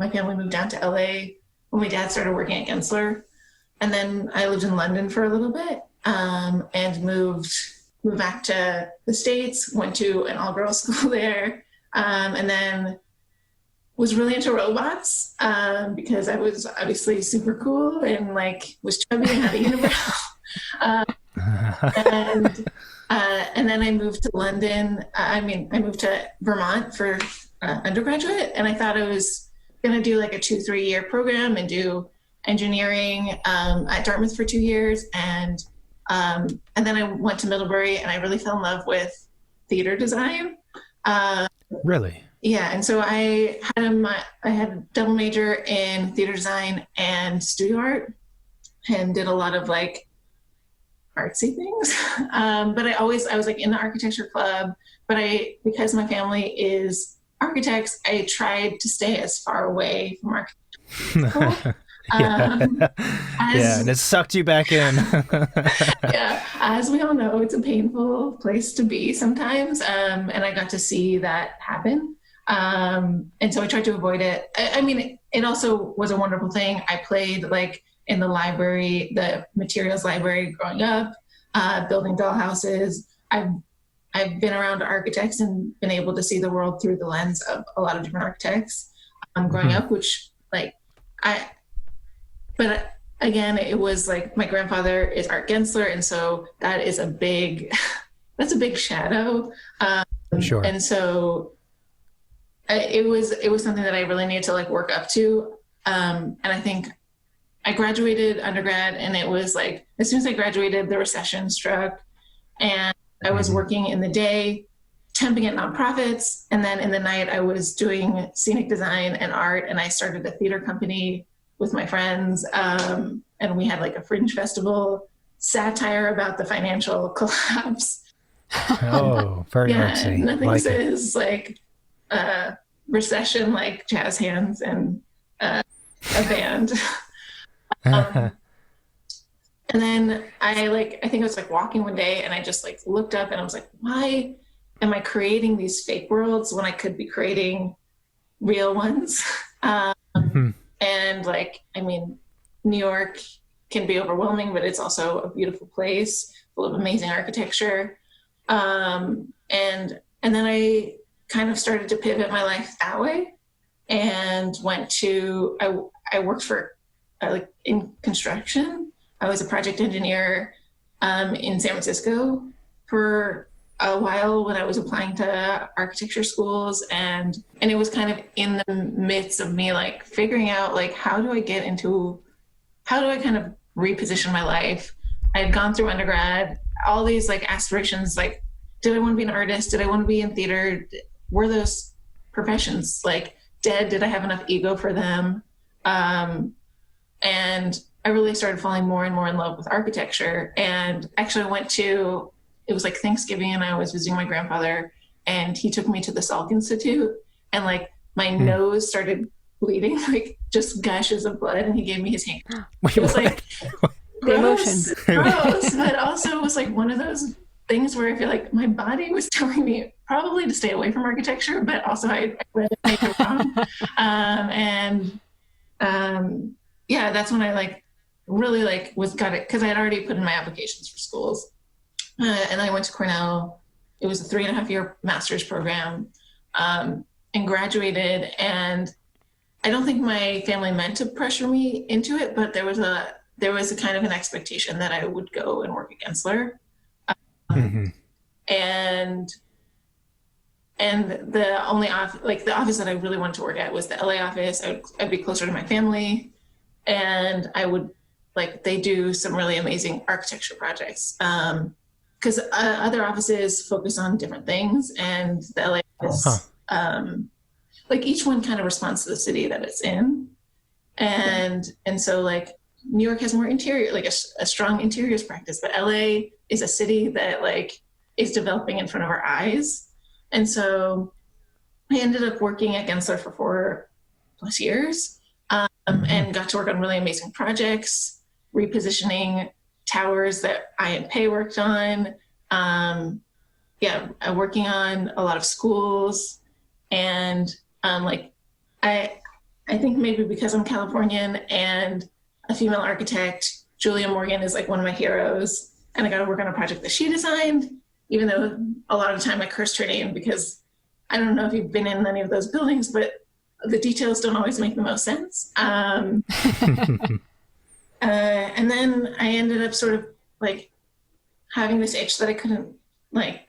my family moved down to LA when my dad started working at Gensler. And then I lived in London for a little bit, and moved back to the States, went to an all-girls school there, and then was really into robots, because I was obviously super cool and like was chubby and had a unibrow. And then I moved to London. I moved to Vermont for undergraduate, and I thought I was going to do like a 2-3 year program and do engineering at Dartmouth for 2 years. And then I went to Middlebury, and I really fell in love with theater design. Really? Yeah, and so I had a double major in theater design and studio art, and did a lot of like artsy things. But I was like in the architecture club, but because my family is architects, I tried to stay as far away from architecture. Yeah, and it sucked you back in. Yeah, as we all know, it's a painful place to be sometimes, and I got to see that happen. And so I tried to avoid it. I mean, it also was a wonderful thing. I played like in the library, the materials library growing up, building dollhouses. I've been around architects and been able to see the world through the lens of a lot of different architects growing up, which like but again, it was like my grandfather is Art Gensler, and so that is that's a big shadow. Sure. And so it was something that I really needed to like work up to. And I think I graduated undergrad, and it was like, as soon as I graduated, the recession struck, and I was working in the day, temping at nonprofits. And then in the night I was doing scenic design and art. And I started a theater company with my friends. And we had like a fringe festival satire about the financial collapse. Oh, very artsy. Nothing like says like recession like jazz hands and a band. And then I think I was like walking one day, and I just like looked up, and I was like, why am I creating these fake worlds when I could be creating real ones? And like, I mean, New York can be overwhelming, but it's also a beautiful place full of amazing architecture. And then I kind of started to pivot my life that way, and I worked for like in construction. I was a project engineer in San Francisco for a while when I was applying to architecture schools, and it was kind of in the midst of me like figuring out like how do I kind of reposition my life. I had gone through undergrad, all these like aspirations, like did I want to be an artist? Did I want to be in theater? Were those professions like dead? Did I have enough ego for them? And I really started falling more and more in love with architecture. And actually it was like Thanksgiving, and I was visiting my grandfather, and he took me to the Salk Institute, and like my nose started bleeding, like just gushes of blood, and he gave me his hand. Wait, it was like gross, but also it was like one of those things where I feel like my body was telling me probably to stay away from architecture, but also I read it make it wrong. Yeah, that's when I like really like got it, because I had already put in my applications for schools. And I went to Cornell. It was a 3.5 year master's program, and graduated. And I don't think my family meant to pressure me into it, but there was a kind of an expectation that I would go and work at Gensler. And the only the office that I really wanted to work at was the LA office. I'd be closer to my family, and I would they do some really amazing architecture projects. Because other offices focus on different things, and the LA office, each one kind of responds to the city that it's in, and so like New York has more interior, like a strong interiors practice, but LA is a city that like is developing in front of our eyes, and so I ended up working at Gensler for 4+ years, and got to work on really amazing projects, repositioning towers that I and Pei worked on, working on a lot of schools, and I I think maybe because I'm Californian and a female architect, Julia Morgan is like one of my heroes. And I got to work on a project that she designed, even though a lot of the time I cursed her name because I don't know if you've been in any of those buildings, but the details don't always make the most sense. And then I ended up sort of like having this itch that I couldn't like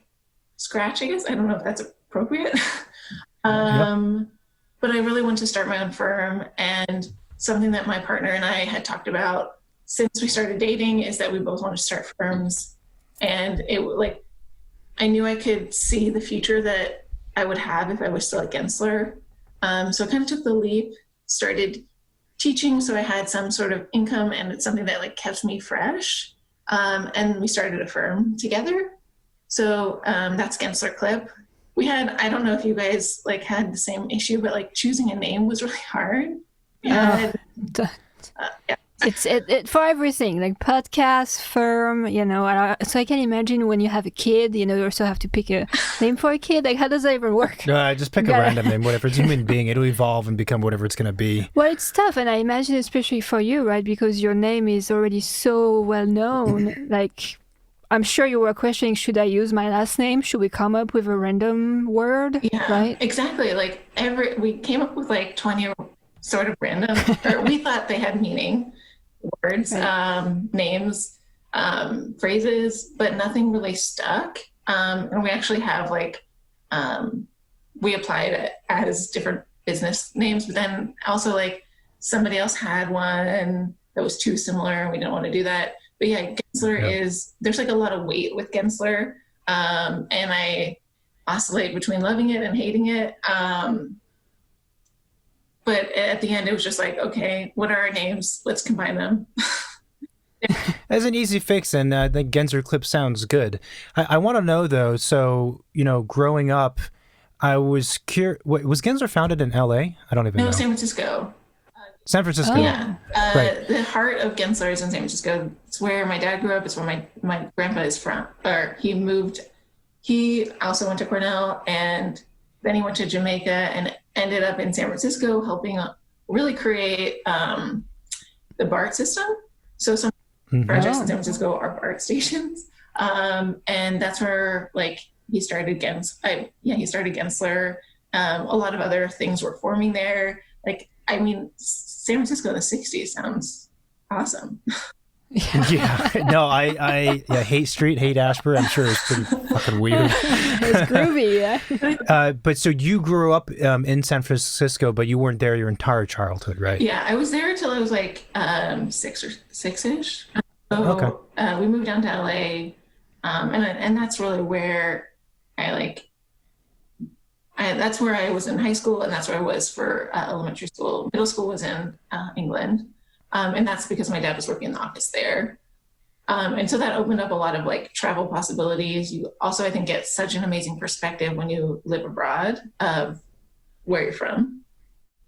scratch, I guess. I don't know if that's appropriate. But I really wanted to start my own firm, and something that my partner and I had talked about since we started dating is that we both want to start firms. And it like, I knew I could see the future that I would have if I was still at Gensler. So I kind of took the leap, started teaching, so I had some sort of income, and it's something that like kept me fresh. And we started a firm together. So that's GenslerClipp. We had, I don't know if you guys like had the same issue, but like choosing a name was really hard. Yeah. It's for everything, like podcast, firm, so I can imagine when you have a kid, you also have to pick a name for a kid. Like, how does that even work? Just pick a random name, whatever. It's a human being. It'll evolve and become whatever it's going to be. Well, it's tough. And I imagine especially for you, right? Because your name is already so well known. Like, I'm sure you were questioning, should I use my last name? Should we come up with a random word? Yeah, right? Exactly. Like we came up with like 20 sort of random, or we thought they had meaning, words, right. Names, phrases, but nothing really stuck. And we actually have like, we applied as different business names, but then also like somebody else had one that was too similar and we didn't want to do that. But yeah, Gensler is, there's like a lot of weight with Gensler. And I oscillate between loving it and hating it. But at the end, it was just like, okay, what are our names? Let's combine them. As an easy fix, and I think GenslerClipp sounds good. I want to know, though, so, growing up, I was curious, was Gensler founded in L.A.? I don't even know. No, San Francisco. San Francisco? Oh. Yeah. Right. The heart of Gensler is in San Francisco. It's where my dad grew up. It's where my grandpa is from. Or he moved. He also went to Cornell, and then he went to Jamaica and ended up in San Francisco helping really create the BART system. So some projects in San Francisco are BART stations. And that's where like he started Gensler. A lot of other things were forming there. Like, I mean, San Francisco in the 60s sounds awesome. Yeah. No, I hate Ashburn. I'm sure it's pretty fucking weird. It's groovy, yeah. But so you grew up in San Francisco, but you weren't there your entire childhood, right? Yeah, I was there until I was like six-ish. So okay. We moved down to LA, and that's really where that's where I was in high school, and that's where I was for elementary school. Middle school was in England. And that's because my dad was working in the office there. And so that opened up a lot of like travel possibilities. You also, I think, get such an amazing perspective when you live abroad of where you're from.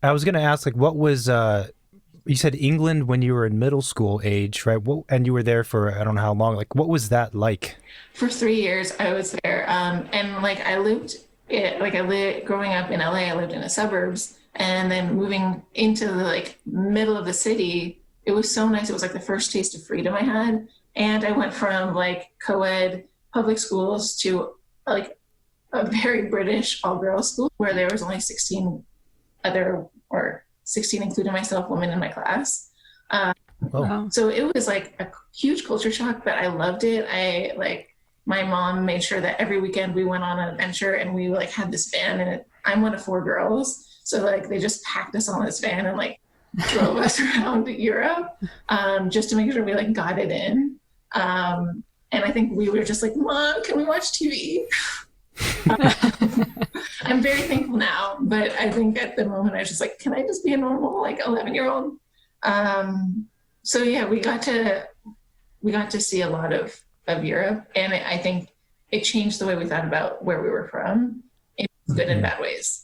I was going to ask, like, what was, you said England when you were in middle school age, right? And you were there for, I don't know how long, like, what was that like? For 3 years, I was there. And like, growing up in LA, I lived in the suburbs. And then moving into the like middle of the city, it was so nice. It was like the first taste of freedom I had. And I went from like co-ed public schools to like a very British all-girls school where there was only 16 including myself, women in my class. So it was like a huge culture shock, but I loved it. My mom made sure that every weekend we went on an adventure, and we like had this van, and I'm one of 4 girls. So like they just packed us on this van and like drove us around Europe just to make sure we like got it in. And I think we were just like, Mom, can we watch TV? I'm very thankful now, but I think at the moment I was just like, can I just be a normal like 11-year-old? So yeah, we got to see a lot of Europe, and I think it changed the way we thought about where we were from in good and bad ways.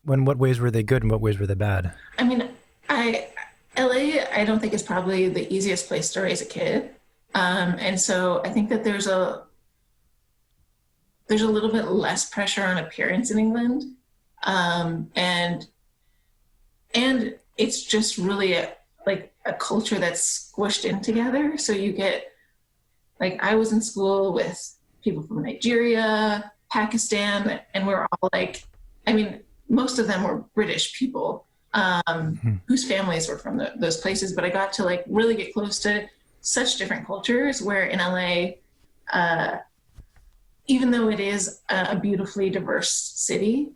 In what ways were they good and what ways were they bad? I mean, LA, I don't think is probably the easiest place to raise a kid. And so I think that there's a little bit less pressure on appearance in England. And and it's just really a culture that's squished in together. So you get, like, I was in school with people from Nigeria, Pakistan, and we're all like, I mean, most of them were British people whose families were from those places, but I got to like really get close to such different cultures, where in LA, even though it is a beautifully diverse city,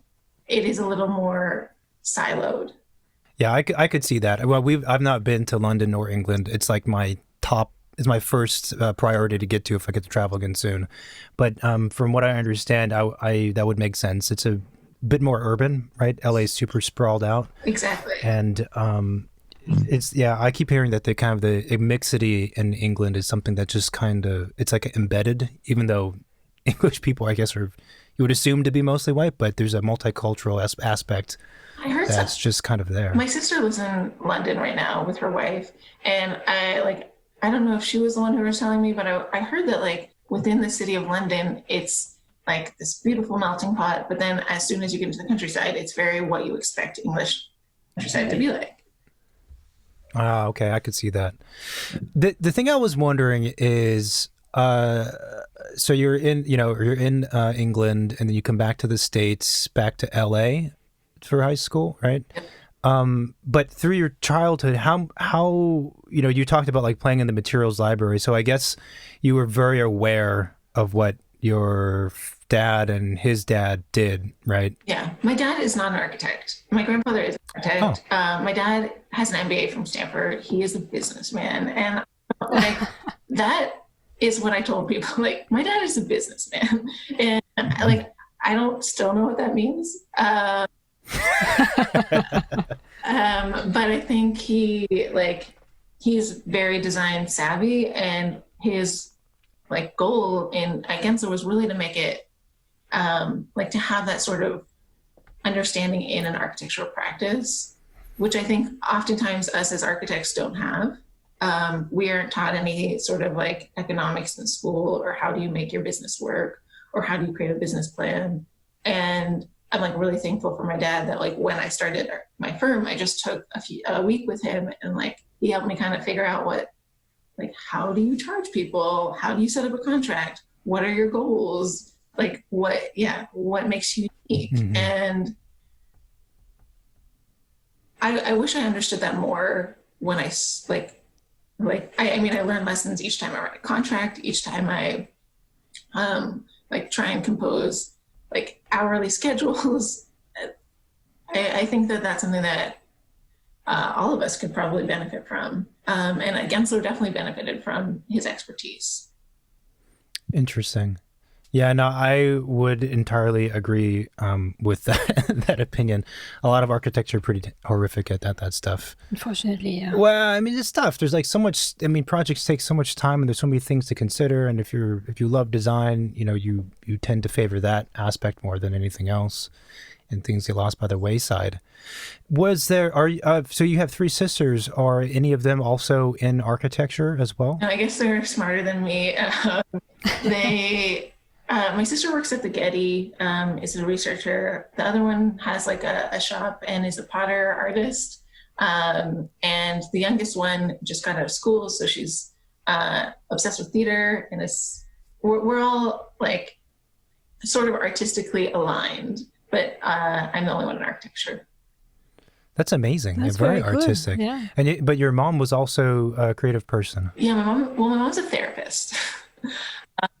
it is a little more siloed. Yeah, I could see that. Well, I've not been to London or England. It's like it's my first priority to get to if I get to travel again soon. But from what I understand, I that would make sense. It's a bit more urban, right? LA is super sprawled out. Exactly. And I keep hearing that the mixity in England is something that just it's like embedded, even though English people, I guess, you would assume to be mostly white, but there's a multicultural aspect I heard that's just kind of there. My sister lives in London right now with her wife, and I don't know if she was the one who was telling me, but I heard that like within the city of London, it's like this beautiful melting pot, but then as soon as you get into the countryside, it's very what you expect English countryside to be like. Ah, okay, I could see that. The thing I was wondering is, so you're in England, and then you come back to the States, back to LA for high school, right? But through your childhood, how you talked about like playing in the materials library, so I guess you were very aware of what your dad and his dad did, right? Yeah, my dad is not an architect. My grandfather is an architect. My dad has an MBA from Stanford. He is a businessman, and like that is what I told people. Like, my dad is a businessman, and like I don't still know what that means. But I think he's very design savvy, and his like goal at Gensler was really to make it like to have that sort of understanding in an architectural practice, which I think oftentimes us as architects don't have. We aren't taught any sort of like economics in school, or how do you make your business work, or how do you create a business plan. And I'm like really thankful for my dad that like when I started my firm, I just took a week with him, and like he helped me kind of figure out how do you charge people? How do you set up a contract? What are your goals? Like what makes you unique? Mm-hmm. And I wish I understood that more when I learned lessons each time I write a contract, each time I try and compose like hourly schedules. I think that that's something that all of us could probably benefit from. And Gensler definitely benefited from his expertise. Interesting. Yeah, no, I would entirely agree with that opinion. A lot of architects are pretty horrific at that stuff. Unfortunately, yeah. Well, I mean, it's tough. There's like so much. I mean, projects take so much time, and there's so many things to consider. And if you love design, you tend to favor that aspect more than anything else, and things get lost by the wayside. So you have three sisters? Are any of them also in architecture as well? No, I guess they're smarter than me. My sister works at the Getty, is a researcher. The other one has like a shop and is a potter artist. And the youngest one just got out of school, so she's obsessed with theater, and we're all like sort of artistically aligned, but I'm the only one in architecture. That's amazing. That's very good. Artistic. Yeah. But your mom was also a creative person. Yeah, my mom's a therapist.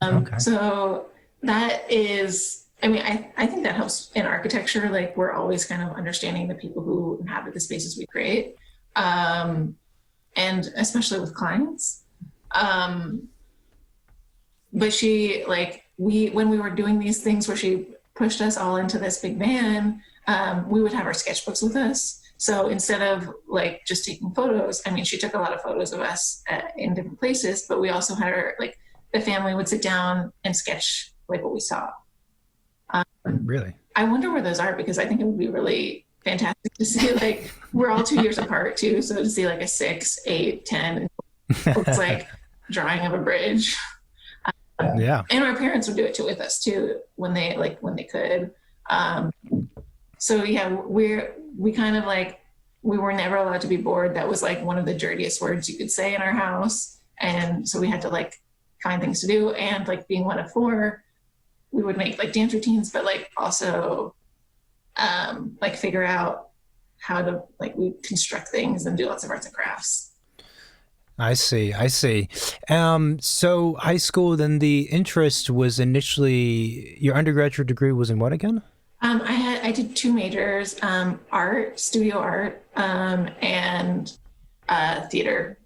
Okay. So that is, I mean, I think that helps in architecture. Like, we're always kind of understanding the people who inhabit the spaces we create, and especially with clients. But she, like, when we were doing these things where she pushed us all into this big van, we would have our sketchbooks with us. So instead of like just taking photos, I mean, she took a lot of photos of us in different places, but we also had her, like, the family would sit down and sketch like what we saw. Really? I wonder where those are, because I think it would be really fantastic to see, like, we're all 2 years apart too. So to see like a 6, 8, 10, it's like drawing of a bridge. Yeah. And our parents would do it too with us too, when they could. So yeah, we kind of like we were never allowed to be bored. That was like one of the dirtiest words you could say in our house. And so we had to like find things to do. And like being one of four, we would make like dance routines, but like also like figure out how to like we construct things and do lots of arts and crafts. I see. So high school, then the interest was initially, your undergraduate degree was in what again? I did two majors, art, studio art, and theater,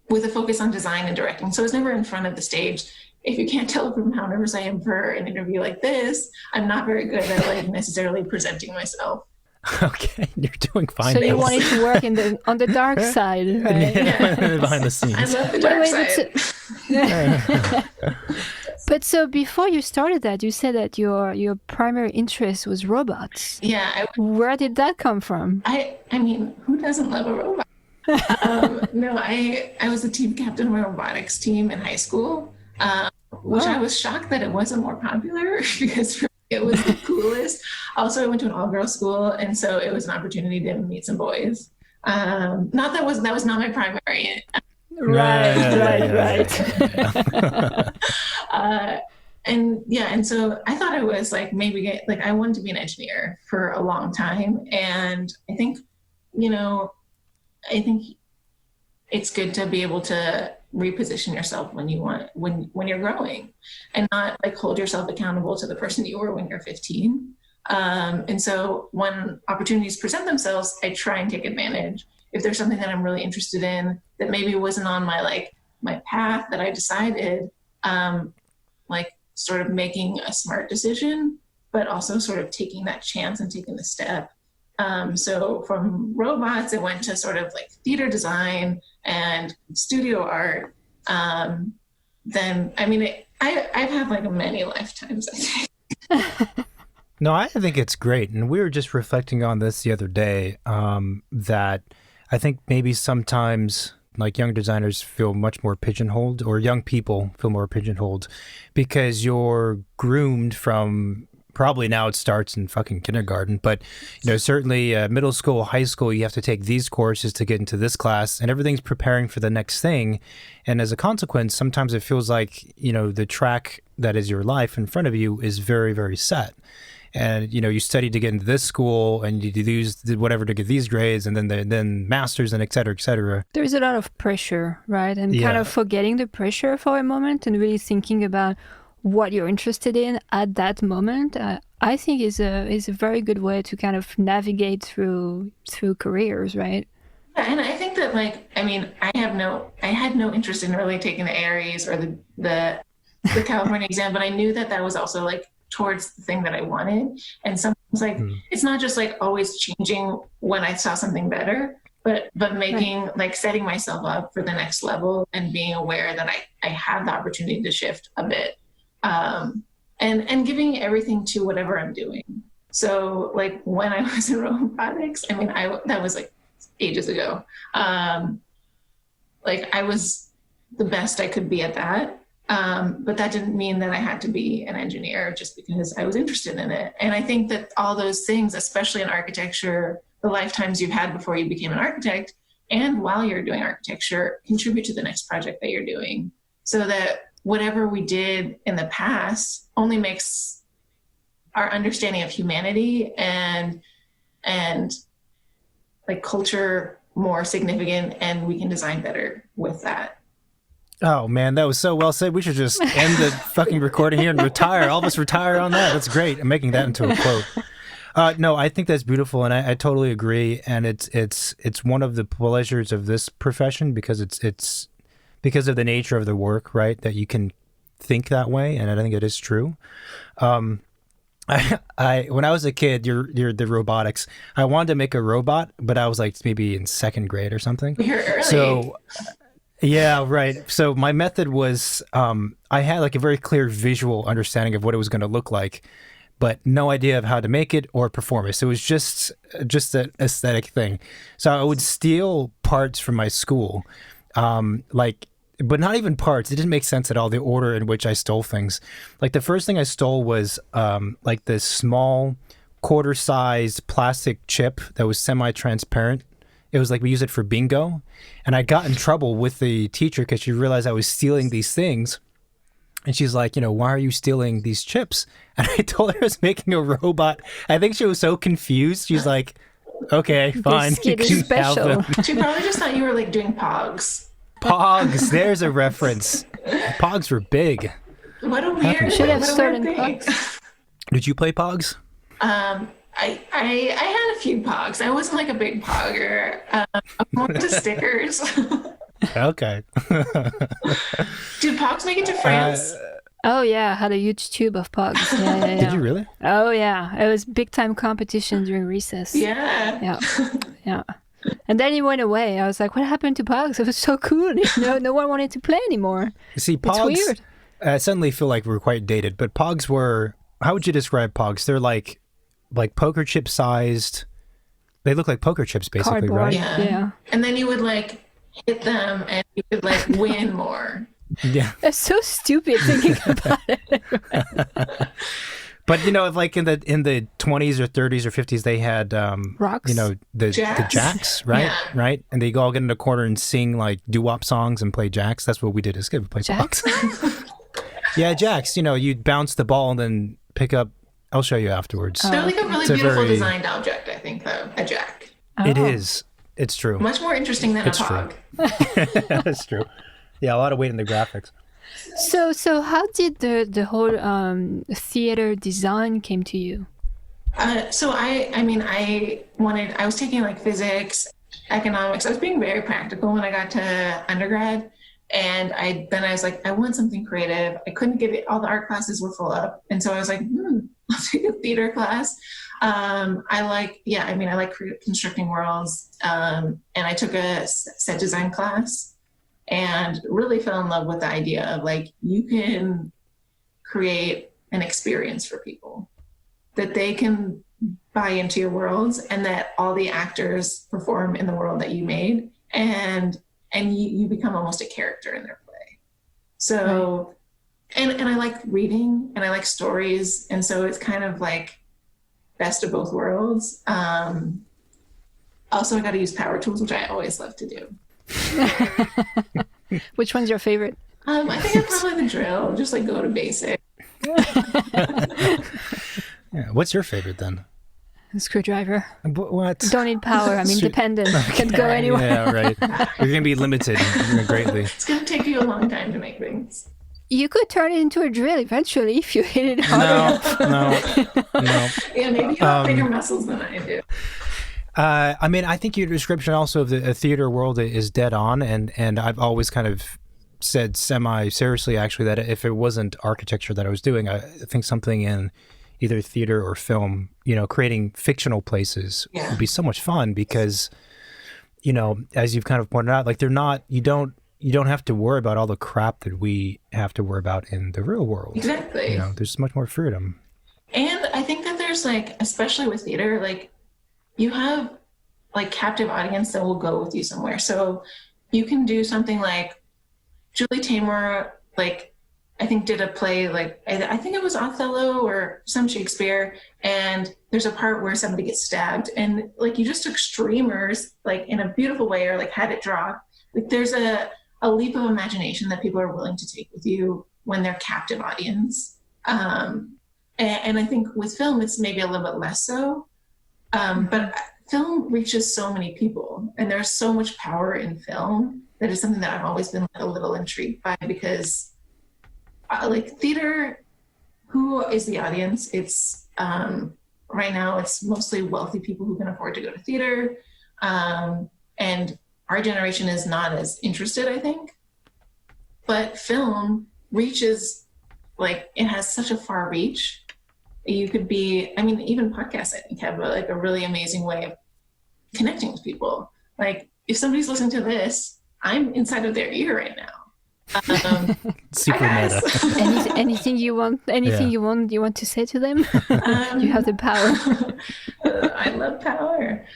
with a focus on design and directing. So I was never in front of the stage. If you can't tell from how nervous I am for an interview like this, I'm not very good at like necessarily presenting myself. Okay, you're doing fine. So you wanted to work on the dark side, right? Yeah. Behind the scenes. I love the dark side. But so before you started that, you said that your primary interest was robots. Yeah. Where did that come from? I mean, who doesn't love a robot? No, I was the team captain of my robotics team in high school, which I was shocked that it wasn't more popular because for me it was the coolest. Also, I went to an all-girls school, and so it was an opportunity to meet some boys. Not that was not my primary. Right. And so I thought I was like I wanted to be an engineer for a long time, and I think it's good to be able to reposition yourself when you're growing, and not like hold yourself accountable to the person you were when you're 15. And so when opportunities present themselves, I try and take advantage. If there's something that I'm really interested in that maybe wasn't on my path that I decided, like sort of making a smart decision, but also sort of taking that chance and taking the step. So from robots, it went to sort of like theater design and studio art. Then, I mean, I've had like many lifetimes, I think. No, I think it's great. And we were just reflecting on this the other day, that I think maybe sometimes like young designers feel much more pigeonholed, or young people feel more pigeonholed, because you're groomed from, probably now it starts in fucking kindergarten, but certainly middle school, high school, you have to take these courses to get into this class, and everything's preparing for the next thing. And as a consequence, sometimes it feels like, the track that is your life in front of you is very, very set. And, you studied to get into this school, and you did whatever to get these grades, and then masters, and et cetera, et cetera. There's a lot of pressure, right? And kind of forgetting the pressure for a moment and really thinking about what you're interested in at that moment, I think is a very good way to kind of navigate through careers, right? Yeah, and I think that I had no interest in really taking the Aries or the California exam, but I knew that was also like towards the thing that I wanted. And sometimes it's not just like always changing when I saw something better, but making setting myself up for the next level and being aware that I have the opportunity to shift a bit. And giving everything to whatever I'm doing. So like when I was in robotics, that was like ages ago. Like I was the best I could be at that. But that didn't mean that I had to be an engineer just because I was interested in it. And I think that all those things, especially in architecture, the lifetimes you've had before you became an architect and while you're doing architecture, contribute to the next project that you're doing. So that whatever we did in the past only makes our understanding of humanity and like culture more significant, and we can design better with that. Oh man, that was so well said. We should just end the fucking recording here and retire. All of us retire on that. That's great. I'm making that into a quote. No, I think that's beautiful, and I totally agree. And it's one of the pleasures of this profession, because it's because of the nature of the work, right? That you can think that way, and I think it is true. I when I was a kid, you're the robotics. I wanted to make a robot, but I was like maybe in second grade or something. You're early. So. Yeah, right. So my method was, I had like a very clear visual understanding of what it was going to look like, but no idea of how to make it or perform it. So it was just an aesthetic thing. So I would steal parts from my school, but not even parts. It didn't make sense at all, the order in which I stole things. Like the first thing I stole was like this small quarter-sized plastic chip that was semi-transparent. It was like we use it for bingo. And I got in trouble with the teacher because she realized I was stealing these things. And she's like, why are you stealing these chips? And I told her I was making a robot. I think she was so confused. She's like, okay, fine. This kid is special. She probably just thought you were like doing pogs. Pogs, there's a reference. Pogs were big. What a weird, should have what a started weird thing. pogs. Did you play Pogs? I had a few pogs. I wasn't like a big pogger. I'm more into stickers. Okay. Did pogs make it to France? Oh yeah, I had a huge tube of pogs. Yeah. Did you really? Oh yeah, it was big time competition during recess. Yeah. Yeah. And then it went away. I was like, what happened to pogs? It was so cool. No one wanted to play anymore. See, Pogs, it's weird. I suddenly feel like we're quite dated, but Pogs were, how would you describe Pogs? They're like poker chip sized. They look like poker chips, basically, Cardboard. right? Yeah. And then you would like hit them and you could like win more. Yeah. It's so stupid thinking about it. But like in the 20s or 30s or 50s, they had Rocks. the jacks, right? Yeah. Right, and they all get in a corner and sing like doo-wop songs and play jacks. That's what we did as kids. We played Jacks? Pogs. Yeah, jacks. You'd bounce the ball and then pick up. I'll show you afterwards. They're like a really It's a beautiful very- designed object, I think, though. A jack. It Oh. is. It's true. Much more interesting than It's a pog. That's true. Yeah, a lot of weight in the graphics. So how did the whole theater design came to you? So I was taking like physics, economics. I was being very practical when I got to undergrad. And I was like, I want something creative. I couldn't get it. All the art classes were full up. And so I was like, I'll take a theater class. I like constructing worlds. And I took a set design class and really fell in love with the idea of like, you can create an experience for people that they can buy into your worlds and that all the actors perform in the world that you made. And you become almost a character in their play. So, and I like reading and I like stories. And so it's kind of like best of both worlds. Also, I got to use power tools, which I always love to do. Which one's your favorite? I think I'm probably the drill, just like go to basic. Yeah. What's your favorite then? Screwdriver. What? Don't need power. I'm independent. Can go anywhere. Yeah, right. You're going to be limited greatly. It's going to take you a long time to make things. You could turn it into a drill eventually if you hit it hard enough. No. Yeah, maybe you have bigger muscles than I do. I think your description also of the theater world is dead on, and I've always kind of said semi-seriously, actually, that if it wasn't architecture that I was doing, I think something in either theater or film, creating fictional places would be so much fun because, as you've kind of pointed out, like you don't have to worry about all the crap that we have to worry about in the real world. Exactly. There's much more freedom. And I think that there's like, especially with theater, like you have like captive audience that will go with you somewhere. So you can do something like Julie Taymor, like I think did a play, like I think it was Othello or some Shakespeare. And there's a part where somebody gets stabbed and like you just took streamers like in a beautiful way or like had it draw. Like there's a leap of imagination that people are willing to take with you when they're captive audience. And I think with film, it's maybe a little bit less so. But film reaches so many people and there's so much power in film that is something that I've always been a little intrigued by because like theater, who is the audience? It's right now it's mostly wealthy people who can afford to go to theater. And our generation is not as interested, I think. But film reaches, like, it has such a far reach. You could be, even podcasts, I think, have a really amazing way of connecting with people. Like, if somebody's listening to this, I'm inside of their ear right now. Super meta. Anything you want? Anything you want to say to them? You have the power. I love power.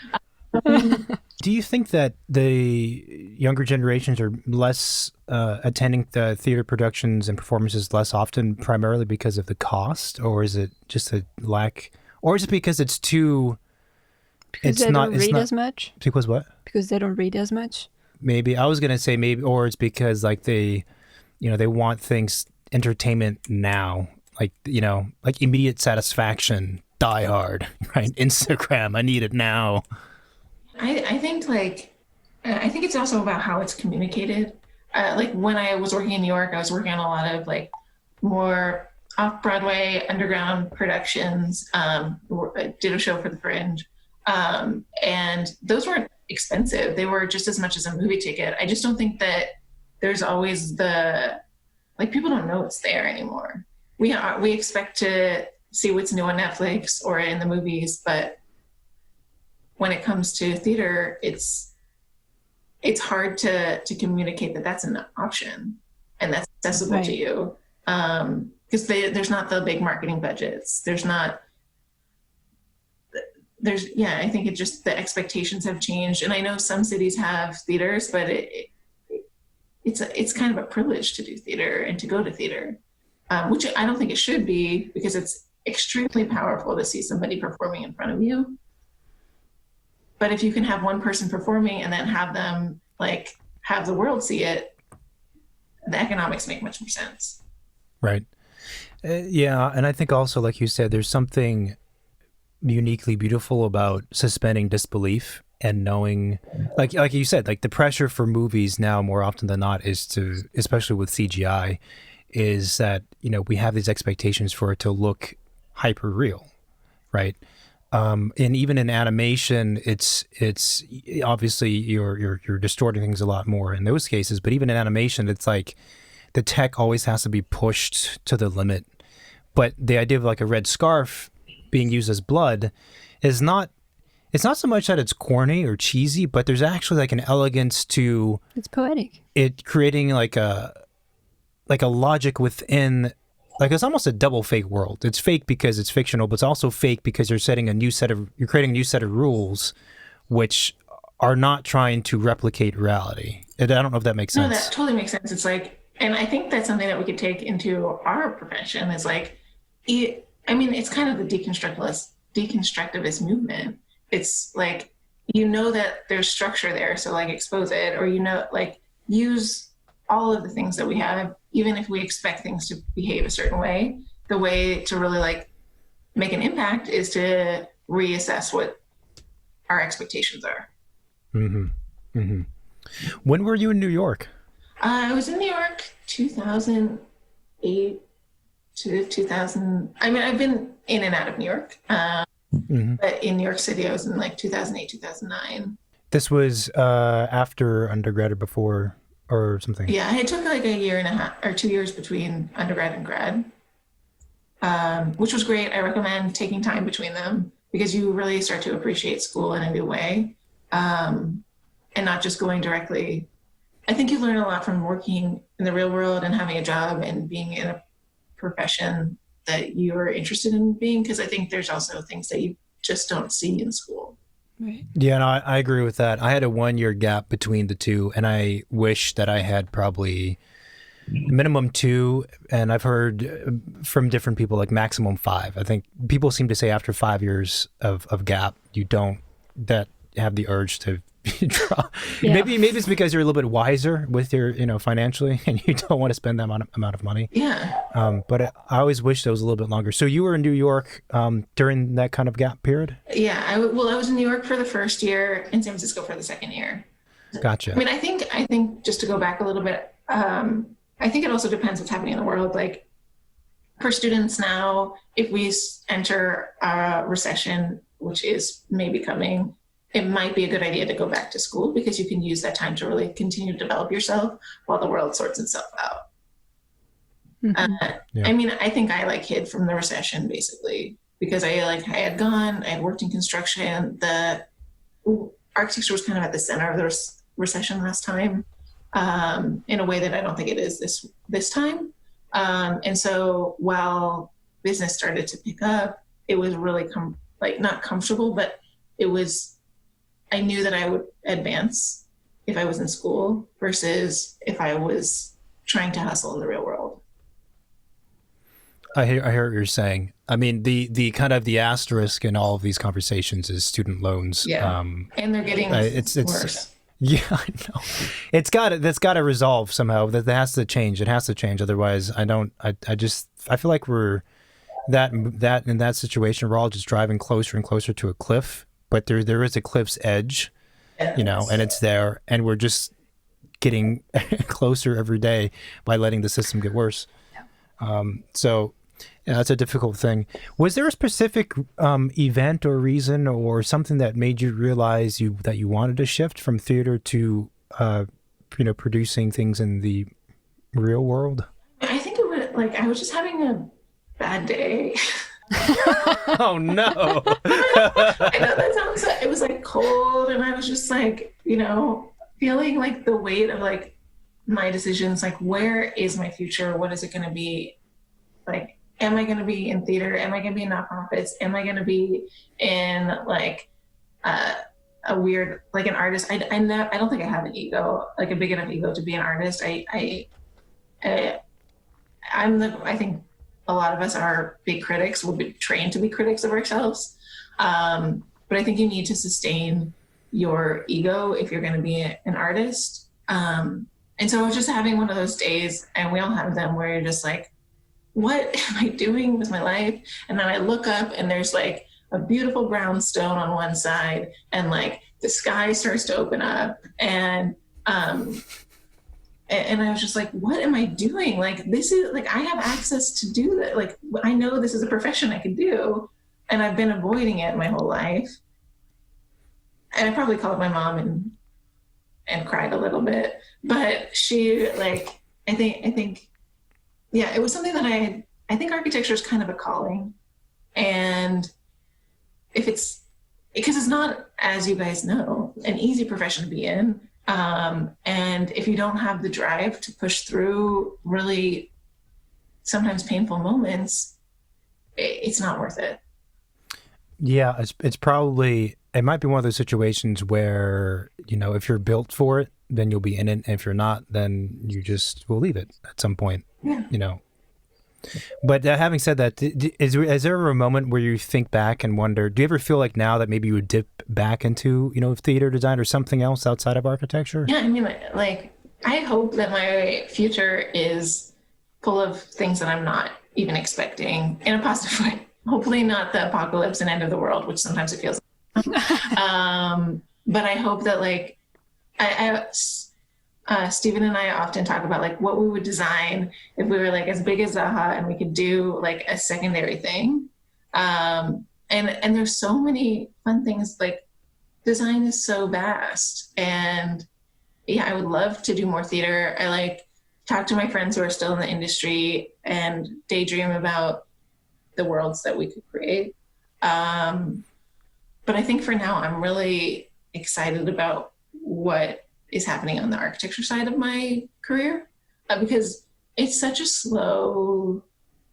Do you think that the younger generations are less attending the theater productions and performances less often, primarily because of the cost, or is it just a lack, or is it because it's too Because they don't read as much? Because what? Because they don't read as much? Maybe. I was going to say maybe, or it's because like they want things, entertainment now, like, like immediate satisfaction, Die Hard, right? Instagram, I need it now. I think I think it's also about how it's communicated. Like when I was working in New York, I was working on a lot of like more off-Broadway underground productions. I did a show for the Fringe. And those weren't expensive. They were just as much as a movie ticket. I just don't think that there's always people don't know it's there anymore. We expect to see what's new on Netflix or in the movies, but when it comes to theater, it's hard to communicate that that's an option and that's accessible to you. Because there's not the big marketing budgets. I think it just, the expectations have changed. And I know some cities have theaters, but it's kind of a privilege to do theater and to go to theater, which I don't think it should be, because it's extremely powerful to see somebody performing in front of you. But if you can have one person performing and then have them have the world see it, the economics make much more sense. Right. Yeah. And I think also, like you said, there's something uniquely beautiful about suspending disbelief and knowing, like you said, like the pressure for movies now more often than not is to, especially with CGI, is that, we have these expectations for it to look hyper real, right? And even in animation, it's obviously you're distorting things a lot more in those cases, but even in animation, it's like the tech always has to be pushed to the limit. But the idea of like a red scarf being used as blood is not, it's not so much that it's corny or cheesy, but there's actually like an elegance to it's poetic. It creating like a logic within, like it's almost a double fake world. It's fake because it's fictional, but it's also fake because you're creating a new set of rules, which are not trying to replicate reality. I don't know if that makes sense. No, that totally makes sense. It's like, and I think that's something that we could take into our profession is like, it's kind of the deconstructivist movement. It's like, that there's structure there, so like expose it, or use all of the things that we have, even if we expect things to behave a certain way. The way to really make an impact is to reassess what our expectations are. Mm-hmm. Mm-hmm. When were you in New York? I was in New York 2008 to 2000. I've been in and out of New York, but in New York City, I was in 2008, 2009. This was after undergrad or before or something? Yeah, it took a year and a half or 2 years between undergrad and grad, which was great. I recommend taking time between them because you really start to appreciate school in a new way, and not just going directly. I think you learn a lot from working in the real world and having a job and being in a profession that you're interested in being, because I think there's also things that you just don't see in school. Right. Yeah, no, I agree with that. I had a 1 year gap between the two, and I wish that I had probably minimum 2, and I've heard from different people like maximum 5. I think people seem to say after 5 years of gap, you don't have the urge to draw. Yeah. Maybe it's because you're a little bit wiser with your, financially, and you don't want to spend that amount of money. Yeah. But I always wish that was a little bit longer. So you were in New York during that kind of gap period? Yeah. I was in New York for the first year, in San Francisco for the second year. Gotcha. I think just to go back a little bit, I think it also depends what's happening in the world. Like for students now, if we enter a recession, which is maybe coming, it might be a good idea to go back to school because you can use that time to really continue to develop yourself while the world sorts itself out. Mm-hmm. Yeah. I think I hid from the recession basically because I had worked in construction. The architecture was kind of at the center of the recession last time, in a way that I don't think it is this time. And so while business started to pick up, it was really not comfortable, but I knew that I would advance if I was in school versus if I was trying to hustle in the real world. I hear what you're saying. I mean, the kind of the asterisk in all of these conversations is student loans. Yeah, and they're getting it's worse. Yeah, I know. That's got to resolve somehow. That has to change. It has to change. Otherwise, I feel like we're that in that situation. We're all just driving closer and closer to a cliff. But there is a cliff's edge, Yes. and it's there, and we're just getting closer every day by letting the system get worse. So that's a difficult thing. Was there a specific event or reason or something that made you realize that you wanted to shift from theater to producing things in the real world? I think it was like I was just having a bad day. Oh no. I know that sounds, it was like cold, and I was just like, feeling like the weight of like my decisions, like where is my future? What is it going to be? Like, am I going to be in theater? Am I going to be in nonprofits? Am I going to be in like a weird, like an artist? I don't think I have an ego, like a big enough ego to be an artist. I think a lot of us are big critics. We'll be trained to be critics of ourselves. But I think you need to sustain your ego if you're going to be an artist. And so I was just having one of those days, and we all have them, where you're just like, what am I doing with my life? And then I look up, and there's like a beautiful brownstone on one side, and like the sky starts to open up, and I was just like, what am I doing? Like, this is like, I have access to do that. Like, I know this is a profession I could do, and I've been avoiding it my whole life. And I probably called my mom and cried a little bit, but she like, I think, yeah, it was something that I think architecture is kind of a calling. And because it's not, as you guys know, an easy profession to be in. And if you don't have the drive to push through really sometimes painful moments, it's not worth it. Yeah, it's probably, it might be one of those situations where, if you're built for it, then you'll be in it. And if you're not, then you just will leave it at some point. Yeah. But having said that, is there a moment where you think back and wonder, do you ever feel like now that maybe you would dip back into, theater design or something else outside of architecture? Yeah, I mean, like, I hope that my future is full of things that I'm not even expecting in a positive way. Hopefully not the apocalypse and end of the world, which sometimes it feels like. But I hope that like, Stephen and I often talk about like what we would design if we were like as big as Zaha and we could do like a secondary thing. And there's so many fun things, like design is so vast, and yeah, I would love to do more theater. I like talk to my friends who are still in the industry and daydream about the worlds that we could create. But I think for now, I'm really excited about what is happening on the architecture side of my career, because it's such a slow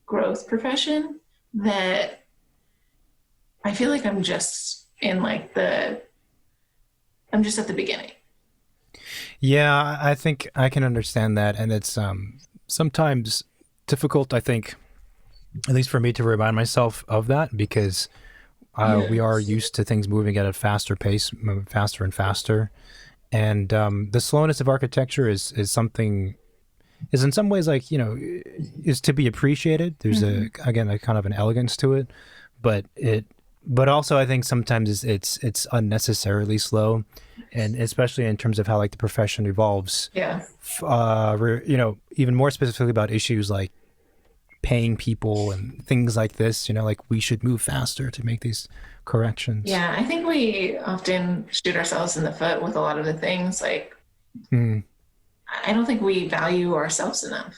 growth profession that I feel like I'm just in like I'm just at the beginning. Yeah, I think I can understand that. And it's sometimes difficult, I think, at least for me, to remind myself of that, because we are used to things moving at a faster pace, faster and faster. And the slowness of architecture is something, is in some ways like, is to be appreciated. There's a kind of an elegance to it, but also I think sometimes it's unnecessarily slow, and especially in terms of how like the profession evolves. Yeah. Even more specifically about issues like paying people and things like this, like we should move faster to make these corrections. Yeah, I think we often shoot ourselves in the foot with a lot of the things. Like, I don't think we value ourselves enough.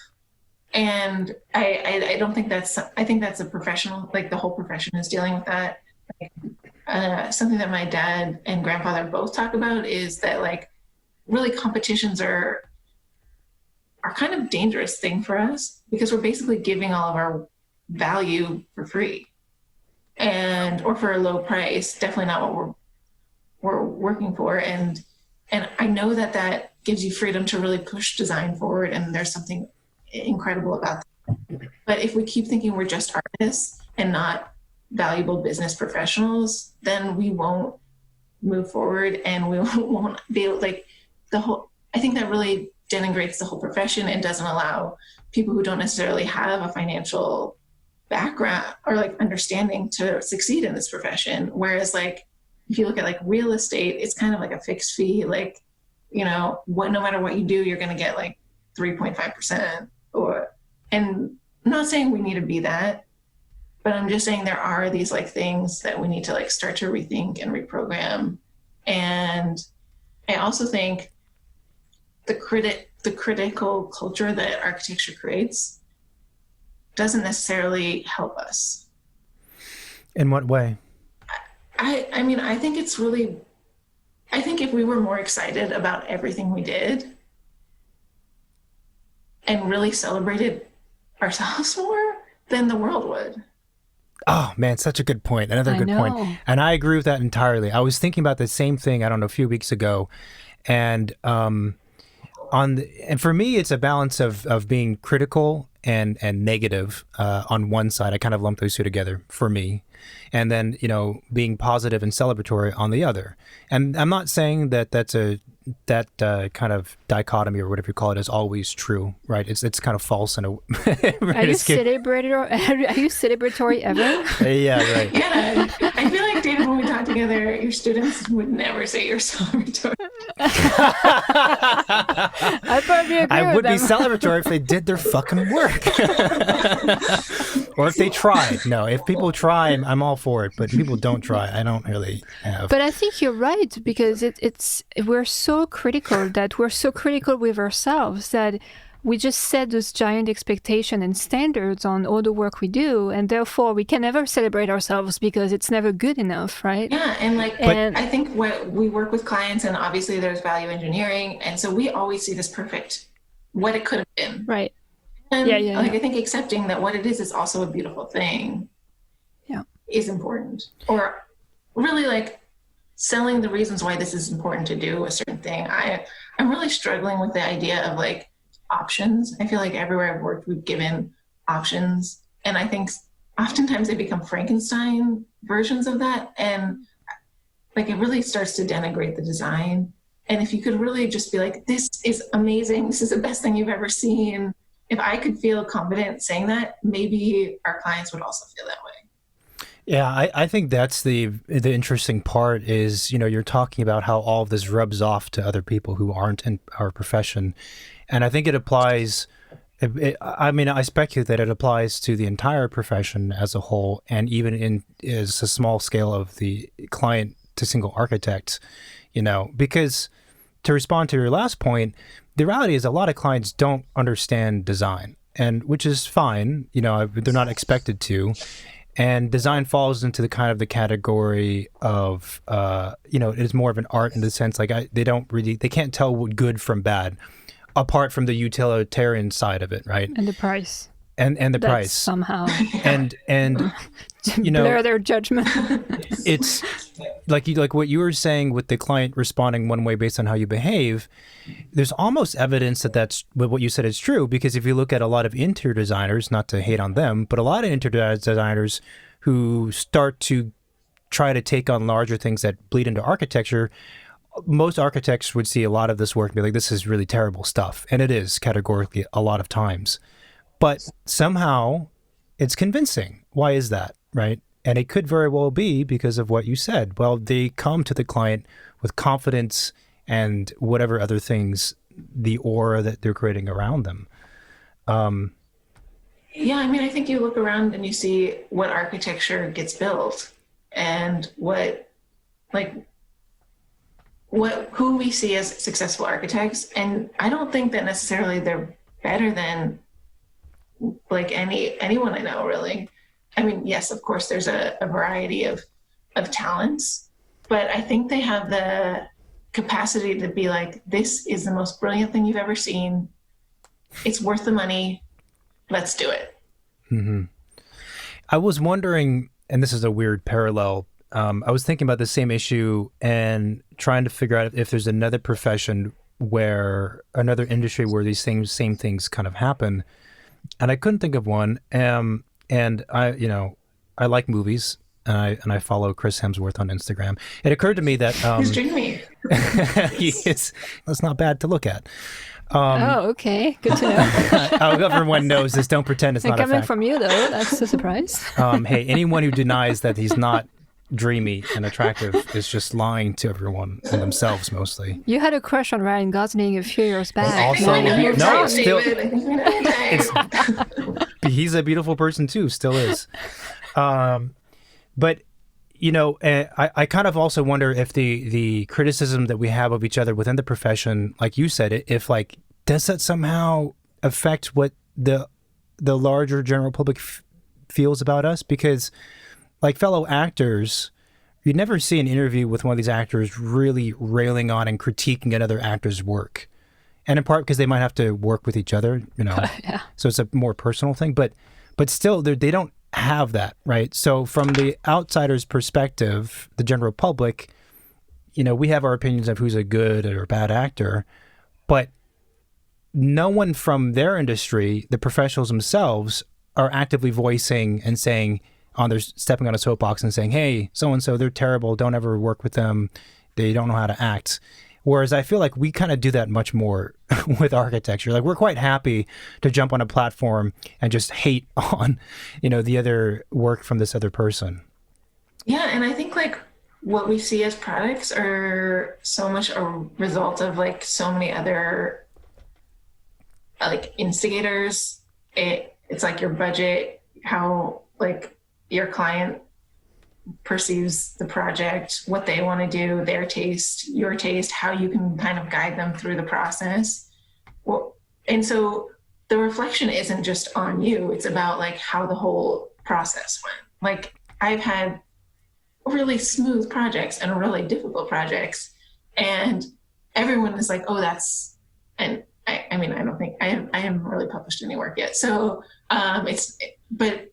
And I don't think I think that's a professional, like the whole profession is dealing with that. Like, something that my dad and grandfather both talk about is that like really competitions are kind of dangerous thing for us, because we're basically giving all of our value for free or for a low price, definitely not what we're working for. And I know that gives you freedom to really push design forward. And there's something incredible about But if we keep thinking we're just artists and not valuable business professionals, then we won't move forward, and we won't be like the whole, I think that really denigrates the whole profession and doesn't allow people who don't necessarily have a financial background or like understanding to succeed in this profession. Whereas like, if you look at like real estate, it's kind of like a fixed fee, like, you know, what, no matter what you do, you're going to get like 3.5% or, and I'm not saying we need to be that, but I'm just saying there are these like things that we need to like start to rethink and reprogram. And I also think the critical culture that architecture creates doesn't necessarily help us. In what way? I mean, I think it's really, I think if we were more excited about everything we did and really celebrated ourselves more, then the world would. Oh man, such a good point. Another good point. And I agree with that entirely. I was thinking about the same thing, I don't know, a few weeks ago. And and for me, it's a balance of being critical and negative on one side. I kind of lump those two together for me. And then, you know, being positive and celebratory on the other. And I'm not saying that that kind of dichotomy or whatever you call it is always true, right? It's kind of false in a Are you celebratory ever? Yeah, right. Yeah, I feel like, David, when we talk together, your students would never say you're celebratory. I probably agree I would with be them. celebratory if they did their fucking work. Or if they tried. No, if people try, I'm all for it. But people don't try, I don't really have. But I think you're right, because we're so critical with ourselves that we just set those giant expectations and standards on all the work we do, and therefore we can never celebrate ourselves because it's never good enough, right? Yeah, and like, I think what we work with clients, and obviously there's value engineering, and so we always see this perfect, what it could have been. Right. And Yeah. I think accepting that what it is also a beautiful thing. Yeah. Is important. Or really like selling the reasons why this is important to do a certain thing. I'm really struggling with the idea of like options. I feel like everywhere I've worked, we've given options. And I think oftentimes they become Frankenstein versions of that. And like, it really starts to denigrate the design. And if you could really just be like, this is amazing, this is the best thing you've ever seen. If I could feel confident saying that, maybe our clients would also feel that way. Yeah, I think that's the interesting part is, you know, you're talking about how all of this rubs off to other people who aren't in our profession. And I think it applies, I mean, I speculate that it applies to the entire profession as a whole, and even in as a small scale of the client to single architect, you know, because to respond to your last point, the reality is a lot of clients don't understand design, and which is fine, you know, they're not expected to. And design falls into the kind of the category of, you know, it is more of an art in the sense like they can't tell what good from bad, apart from the utilitarian side of it, right? And the price. And the That's price somehow and you know, blur their judgment. It's like what you were saying with the client responding one way based on how you behave. There's almost evidence that that's what you said is true, because if you look at a lot of interior designers, not to hate on them, but a lot of interior designers who start to try to take on larger things that bleed into architecture, most architects would see a lot of this work and be like, this is really terrible stuff. And it is categorically a lot of times. But somehow it's convincing. Why is that, right? And it could very well be because of what you said. Well, they come to the client with confidence and whatever other things, the aura that they're creating around them. Yeah, I mean, I think you look around and you see what architecture gets built and who we see as successful architects. And I don't think that necessarily they're better than like anyone I know, really. I mean, yes, of course, there's a variety of talents, but I think they have the capacity to be like, this is the most brilliant thing you've ever seen. It's worth the money. Let's do it. Mm-hmm. I was wondering, and this is a weird parallel, I was thinking about the same issue and trying to figure out if there's another profession another industry where these same things kind of happen. and I couldn't think of one. And I like movies, and I follow Chris Hemsworth on Instagram. It occurred to me that He's dreamy. that's not bad to look at. Okay, good to know. Everyone knows this. Don't pretend it's not a fact. Coming from you, though, that's a surprise. Hey, anyone who denies that he's not dreamy and attractive is just lying to everyone and themselves mostly. You had a crush on Ryan Gosling a few years back. Also, he's a beautiful person too, still is. But I kind of also wonder if the criticism that we have of each other within the profession, like you said, if like, does that somehow affect what the larger general public feels about us? Because like fellow actors, you never see an interview with one of these actors really railing on and critiquing another actor's work. And in part because they might have to work with each other, Yeah. So it's a more personal thing, but still they don't have that, right? So from the outsider's perspective, the general public, we have our opinions of who's a good or bad actor, but no one from their industry, the professionals themselves, are actively voicing and saying, they're stepping on a soapbox and saying, hey, so-and-so, they're terrible. Don't ever work with them. They don't know how to act. Whereas I feel like we kind of do that much more with architecture. Like we're quite happy to jump on a platform and just hate on, the other work from this other person. Yeah. And I think like what we see as products are so much a result of like so many other like instigators. It's like your budget, how like your client perceives the project, what they want to do, their taste, your taste, how you can kind of guide them through the process. Well, and so the reflection isn't just on you, it's about like how the whole process went. Like I've had really smooth projects and really difficult projects, and everyone is like, oh, that's, and I mean, I don't think I haven't really published any work yet. So but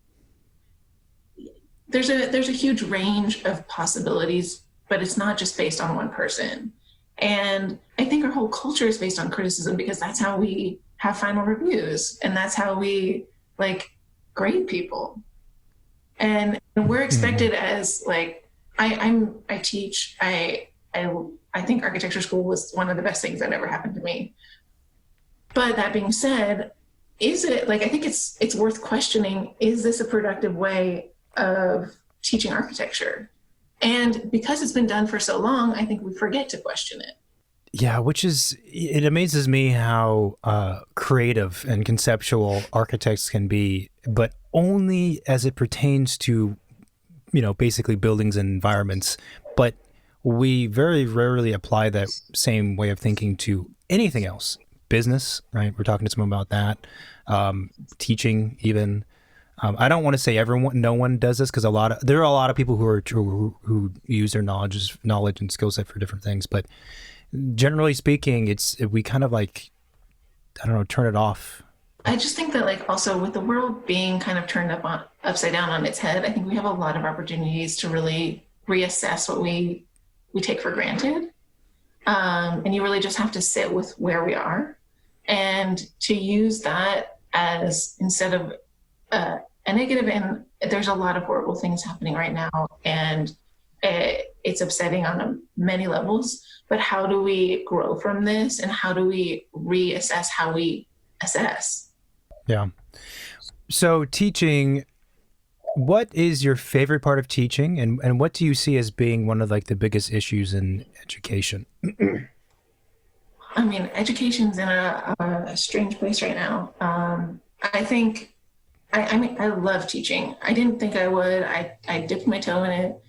there's a huge range of possibilities, but it's not just based on one person. And I think our whole culture is based on criticism because that's how we have final reviews and that's how we like grade people. And we're expected as like, I teach, I think architecture school was one of the best things that ever happened to me. But that being said, is it like, I think it's worth questioning, is this a productive way of teaching architecture? And because it's been done for so long, I think we forget to question it. Yeah, it amazes me how creative and conceptual architects can be, but only as it pertains to, basically buildings and environments. But we very rarely apply that same way of thinking to anything else. Business, right? We're talking to someone about that. Teaching, even. I don't want to say no one does this because there are a lot of people who use their knowledge and skill set for different things. But generally speaking, we kind of like, I don't know, turn it off. I just think that like also with the world being kind of turned upside down on its head, I think we have a lot of opportunities to really reassess what we take for granted. And you really just have to sit with where we are and to use that as instead of a negative. And there's a lot of horrible things happening right now, and it's upsetting on many levels. But how do we grow from this, and how do we reassess how we assess? Yeah. So teaching, what is your favorite part of teaching, and what do you see as being one of like the biggest issues in education? I mean, education's in a strange place right now. I think, I mean, I love teaching. I didn't think I would. I dipped my toe in it.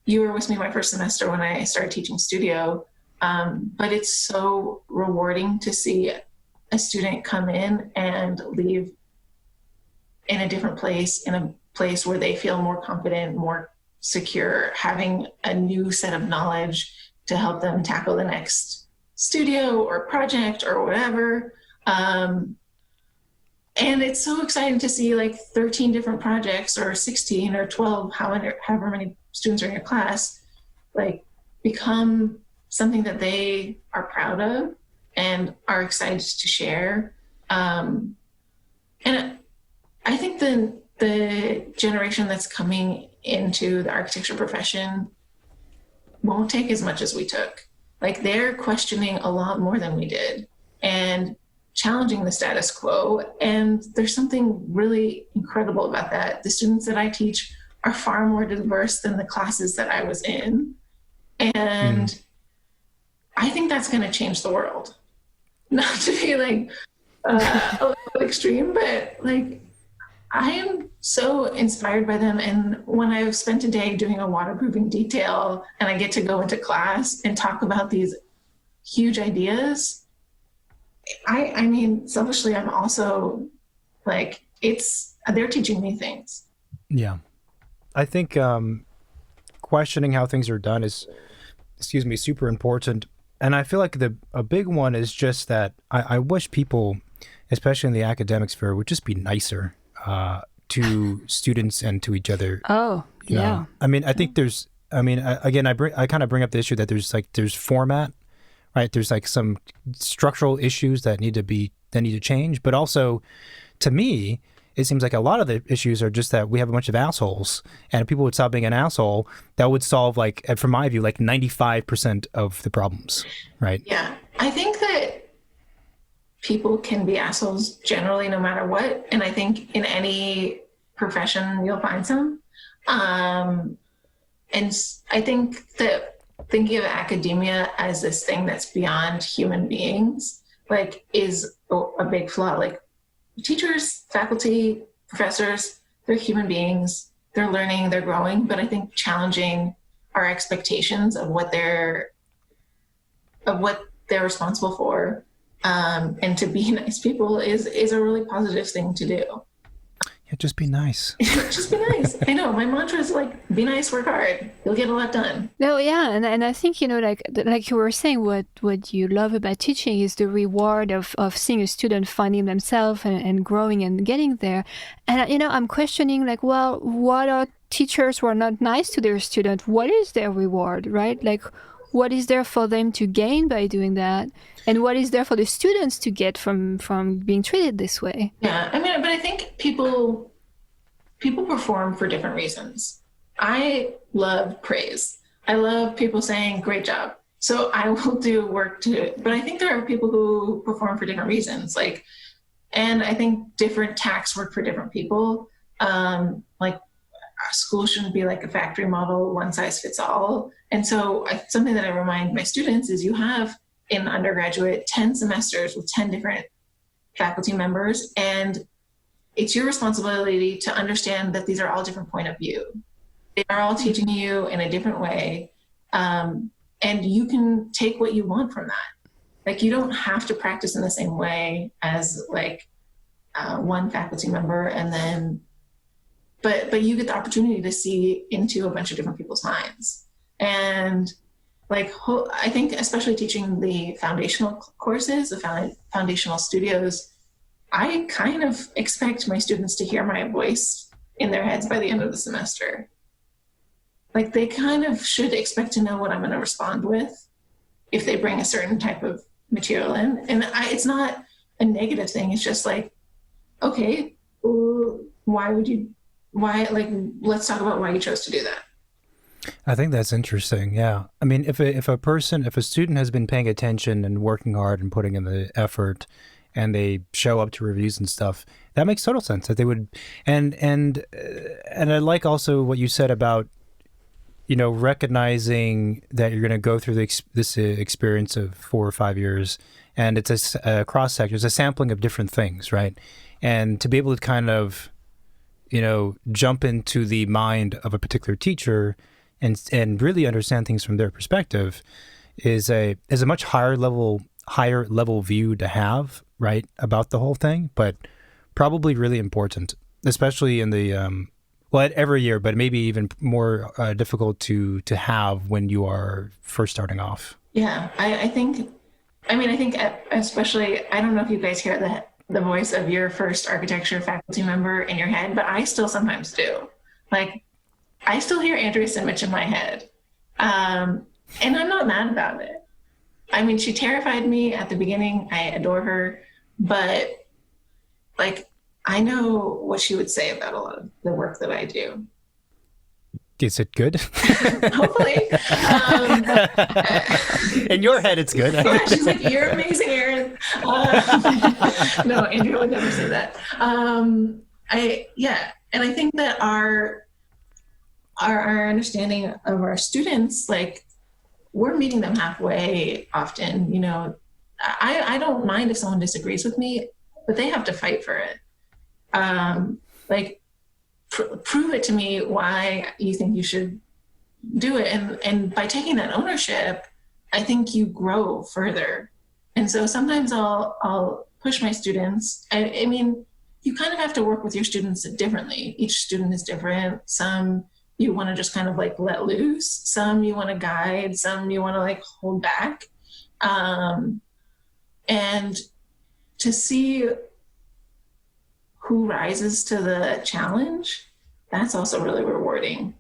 You were with me my first semester when I started teaching studio, but it's so rewarding to see a student come in and leave in a different place, in a place where they feel more confident, more secure, having a new set of knowledge to help them tackle the next studio or project or whatever. And it's so exciting to see like 13 different projects or 16 or 12, however many students are in your class, like become something that they are proud of and are excited to share. And I think the generation that's coming into the architecture profession won't take as much as we took. Like, they're questioning a lot more than we did and challenging the status quo. And there's something really incredible about that. The students that I teach are far more diverse than the classes that I was in. And I think that's going to change the world. Not to be like a little extreme, but like, I am so inspired by them. And when I've spent a day doing a waterproofing detail and I get to go into class and talk about these huge ideas, I mean, selfishly, I'm also like, they're teaching me things. Yeah. I think questioning how things are done is, super important. And I feel like a big one is just that I wish people, especially in the academic sphere, would just be nicer to students and to each other. Oh, yeah. Know? I mean, I think I kind of bring up the issue that there's format, right? There's like some structural issues that need to change, but also, to me, it seems like a lot of the issues are just that we have a bunch of assholes, and if people would stop being an asshole, that would solve, like, from my view, like 95% of the problems, right? Yeah. I think that people can be assholes generally no matter what. And I think in any profession, you'll find some. And I think that thinking of academia as this thing that's beyond human beings, like, is a big flaw. Like, teachers, faculty, professors, they're human beings. They're learning, they're growing. But I think challenging our expectations of what they're responsible for, and to be nice people is a really positive thing to do. Yeah, just be nice. Just be nice. I know, my mantra is like, be nice, work hard. You'll get a lot done. No, yeah, and I think, like you were saying, what you love about teaching is the reward of seeing a student finding themselves and growing and getting there. And I'm questioning, like, well, what are teachers who are not nice to their student? What is their reward, right? Like, what is there for them to gain by doing that? And what is there for the students to get from being treated this way? Yeah, I mean, but I think people perform for different reasons. I love praise. I love people saying, great job. So I will do work too. But I think there are people who perform for different reasons. Like, and I think different tacks work for different people. Like, our school shouldn't be like a factory model, one size fits all. And so something that I remind my students is, you have in undergraduate 10 semesters with 10 different faculty members, and it's your responsibility to understand that these are all different point of view. They are all teaching you in a different way, and you can take what you want from that. Like, you don't have to practice in the same way as like one faculty member, and then but you get the opportunity to see into a bunch of different people's minds. And like, I think especially teaching the foundational courses, the foundational studios, I kind of expect my students to hear my voice in their heads by the end of the semester. Like, they kind of should expect to know what I'm going to respond with if they bring a certain type of material in. And it's not a negative thing. It's just like, okay, let's talk about why you chose to do that. I think that's interesting. Yeah. I mean, if a student has been paying attention and working hard and putting in the effort, and they show up to reviews and stuff, that makes total sense that they would. And I like also what you said about, recognizing that you're going to go through this experience of 4 or 5 years, and it's a cross section, it's a sampling of different things, right? And to be able to kind of, jump into the mind of a particular teacher and really understand things from their perspective is a much higher level view to have, right, about the whole thing, but probably really important, especially in the every year, but maybe even more difficult to have when you are first starting off. Yeah, I think especially, I don't know if you guys hear the voice of your first architecture faculty member in your head, but I still sometimes do. Like, I still hear Andrea Simich in my head. And I'm not mad about it. I mean, she terrified me at the beginning. I adore her, but like, I know what she would say about a lot of the work that I do. Is it good? Hopefully. In your head, it's good. Yeah, she's like, "You're amazing, Aaron." No, Andrea would never say that. And I think that our understanding of our students, like, we're meeting them halfway often. You know, I don't mind if someone disagrees with me, but they have to fight for it. Prove it to me why you think you should do it. And by taking that ownership, I think you grow further. And so sometimes I'll push my students. I mean, you kind of have to work with your students differently. Each student is different. Some you want to just kind of like let loose. Some you want to guide. Some you want to like hold back. And to see who rises to the challenge, that's also really rewarding.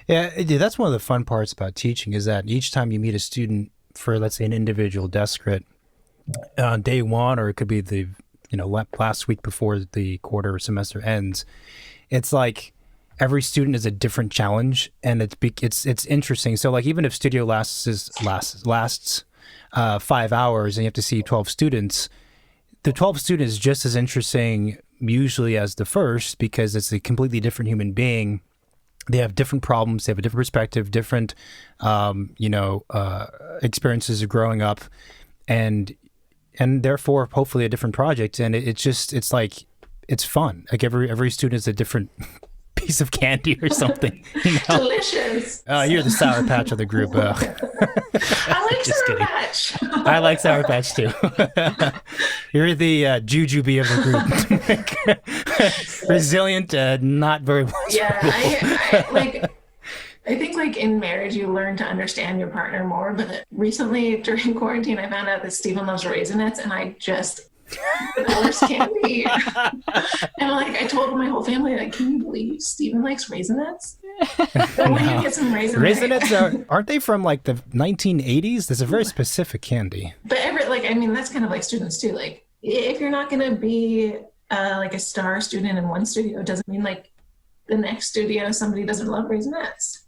Yeah, that's one of the fun parts about teaching is that each time you meet a student for, let's say, an individual desk crit, day one, or it could be the last week before the quarter or semester ends, it's like every student is a different challenge, and it's interesting. So like even if studio lasts 5 hours and you have to see 12 students, the 12th student is just as interesting usually as the first, because it's a completely different human being. They have different problems. They have a different perspective, different, experiences of growing up, and therefore hopefully a different project. And it's fun. Like every student is a different piece of candy or something. Delicious. You're the Sour Patch of the group. I like Sour Patch. I like Sour Patch too. You're the jujube of the group. Resilient, not very much. Yeah, I think like in marriage you learn to understand your partner more. But recently during quarantine, I found out that Stephen loves Raisinets, and I just the worst candy. And like I told my whole family, like, can you believe Stephen likes Raisinets? Then when you get some Raisinets aren't they from like the 1980s? There's a very specific candy. But that's kind of like students too. Like if you're not going to be like a star student in one studio, it doesn't mean like the next studio somebody doesn't love Raisinets.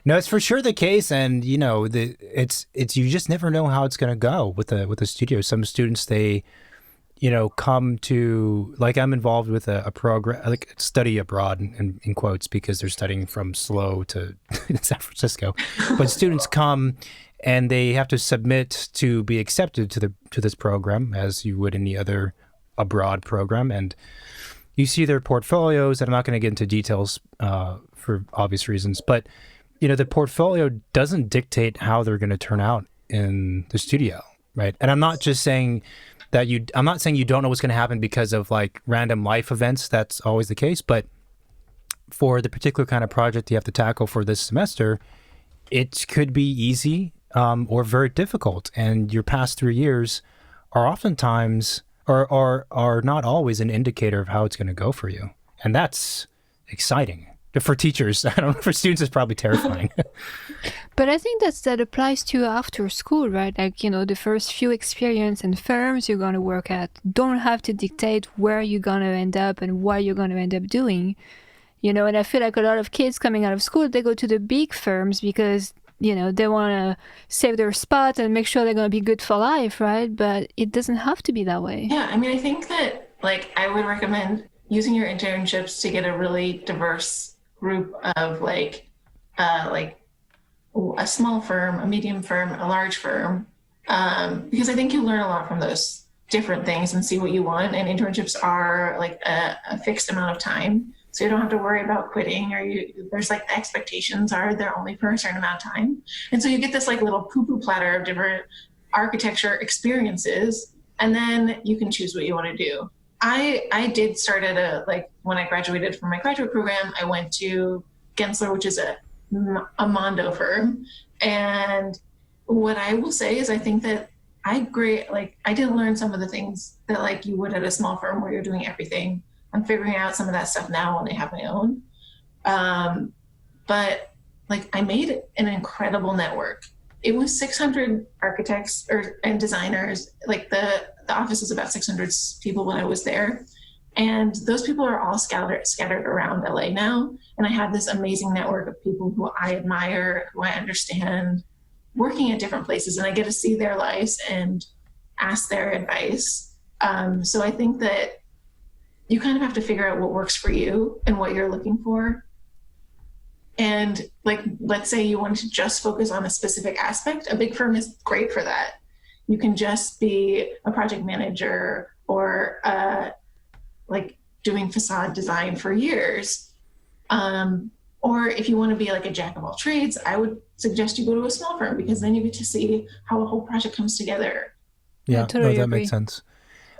No, it's for sure the case, and it's you just never know how it's going to go with a studio. Some students, they come to, like, I'm involved with a program, like study abroad in quotes, because they're studying from SLO to San Francisco. But students come and they have to submit to be accepted to this program as you would any other abroad program, and you see their portfolios, and I'm not going to get into details for obvious reasons, but the portfolio doesn't dictate how they're going to turn out in the studio, right? And I'm not just saying that I'm not saying you don't know what's going to happen because of like random life events. That's always the case. But for the particular kind of project you have to tackle for this semester, it could be easy or very difficult. And your past 3 years are oftentimes or are not always an indicator of how it's going to go for you. And that's exciting. For teachers, I don't know, for students, it's probably terrifying. But I think that applies to after school, right? Like, the first few experience and firms you're going to work at don't have to dictate where you're going to end up and what you're going to end up doing. And I feel like a lot of kids coming out of school, they go to the big firms because, they want to save their spot and make sure they're going to be good for life, right? But it doesn't have to be that way. Yeah, I mean, I think that, like, I would recommend using your internships to get a really diverse group of like a small firm, a medium firm, a large firm, because I think you learn a lot from those different things and see what you want. And internships are like a fixed amount of time, so you don't have to worry about quitting, or there's like the expectations are they're only for a certain amount of time, and so you get this like little poo-poo platter of different architecture experiences, and then you can choose what you want to do. I did start at when I graduated from my graduate program, I went to Gensler, which is a Mondo firm. And what I will say is I think that I did learn some of the things that like you would at a small firm where you're doing everything. I'm figuring out some of that stuff now when I have my own. But like I made an incredible network. It was 600 architects and designers. Like the office was about 600 people when I was there. And those people are all scattered around LA now. And I have this amazing network of people who I admire, who I understand, working at different places. And I get to see their lives and ask their advice. So I think that you kind of have to figure out what works for you and what you're looking for. And like, let's say you want to just focus on a specific aspect. A big firm is great for that. You can just be a project manager or like doing facade design for years. Or if you want to be like a jack of all trades, I would suggest you go to a small firm, because then you get to see how a whole project comes together. Yeah, totally that agree. makes sense.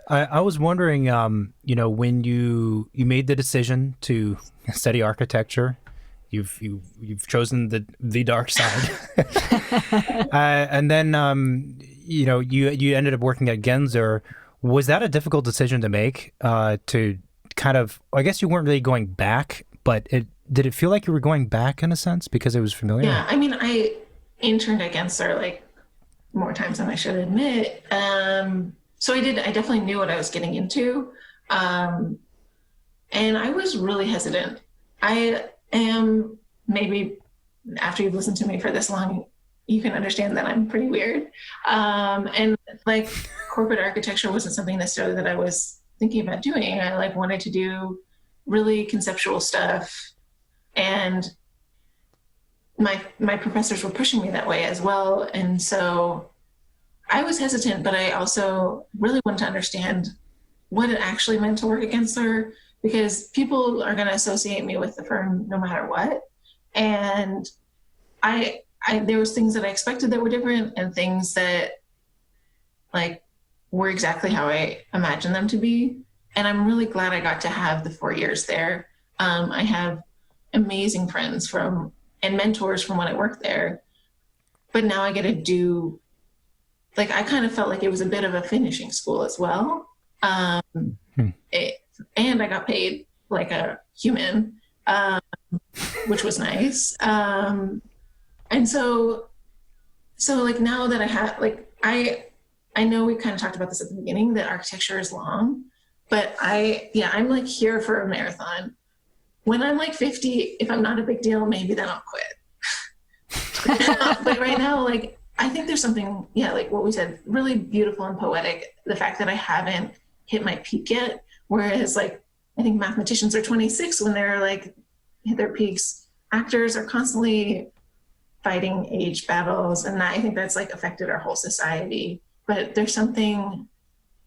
I was wondering, when you made the decision to study architecture, you've chosen the dark side, and then you ended up working at Gensler. Was that a difficult decision to make? To kind of, I guess you weren't really going back, but did it feel like you were going back in a sense because it was familiar? Yeah, I mean, I interned at Gensler like more times than I should admit. So I definitely knew what I was getting into. And I was really hesitant. I am, maybe after you've listened to me for this long, you can understand that I'm pretty weird. And like corporate architecture wasn't something necessarily that I was thinking about doing. I like wanted to do really conceptual stuff. And my professors were pushing me that way as well. And so I was hesitant, but I also really wanted to understand what it actually meant to work at Gensler, because people are going to associate me with the firm no matter what. And there was things that I expected that were different, and things that like were exactly how I imagined them to be. And I'm really glad I got to have the 4 years there. I have amazing friends and mentors from when I worked there, but now I get to do, like, I kind of felt like it was a bit of a finishing school as well. And I got paid like a human, which was nice. And so like now that I have, like, I know we kind of talked about this at the beginning, that architecture is long, but I'm like here for a marathon. When I'm like 50, if I'm not a big deal, maybe then I'll quit. But right now, like, I think there's something, like what we said, really beautiful and poetic. The fact that I haven't hit my peak yet. Whereas like, I think mathematicians are 26 when they're like, hit their peaks. Actors are constantly fighting age battles. And I think that's like affected our whole society. But there's something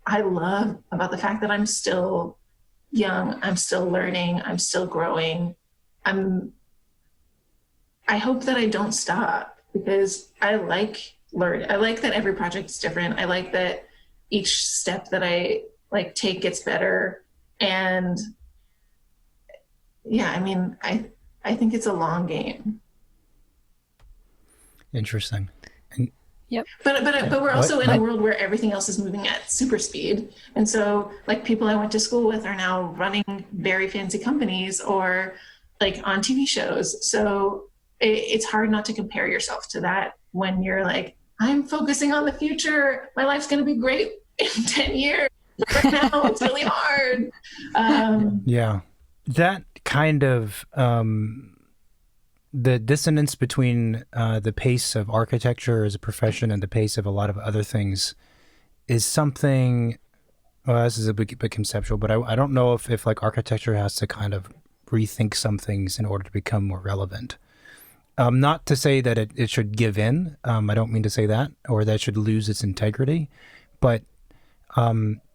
I love about the fact that I'm still young, I'm still learning, I'm still growing. I hope that I don't stop, because I like learning. I like that every project is different. I like that each step that I like take gets better. And I mean, I think it's a long game. Interesting. Yep. But we're also in a world where everything else is moving at super speed. And so like people I went to school with are now running very fancy companies or like on TV shows. So it's hard not to compare yourself to that when you're like, I'm focusing on the future. My life's going to be great in 10 years. Right now, it's really hard. That kind of the dissonance between the pace of architecture as a profession and the pace of a lot of other things is something, well, this is a bit conceptual, but I don't know if like architecture has to kind of rethink some things in order to become more relevant. Not to say that it should give in. I don't mean to say that, or that it should lose its integrity, but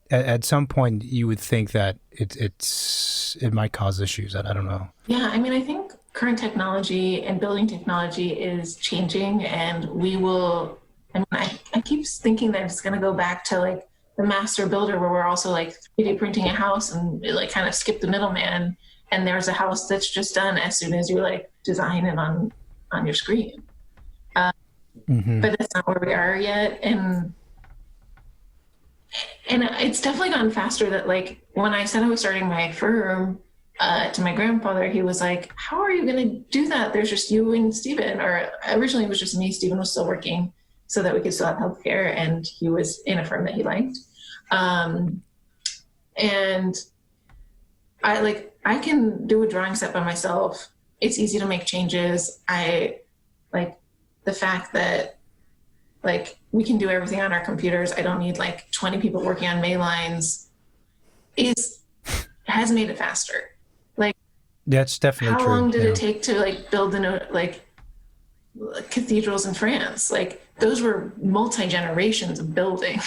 at some point you would think that it might cause issues. I don't know. Yeah, I mean, I think current technology and building technology is changing, and we will, I mean, I keep thinking that it's going to go back to like the master builder, where we're also like 3D printing a house and like kind of skip the middleman, and there's a house that's just done as soon as you like design it on your screen. But that's not where we are yet. And it's definitely gotten faster. That like when I said I was starting my firm, to my grandfather, he was like, how are you going to do that? There's just you and Steven, or originally it was just me. Steven was still working. so that we could still have healthcare. And he was in a firm that he liked. And I can do a drawing set by myself. It's easy to make changes. I like the fact that like we can do everything on our computers. I don't need like 20 people working on May lines has made it faster. Like that's definitely true. How long did it take to like build cathedrals in France? Like those were multi-generations of building.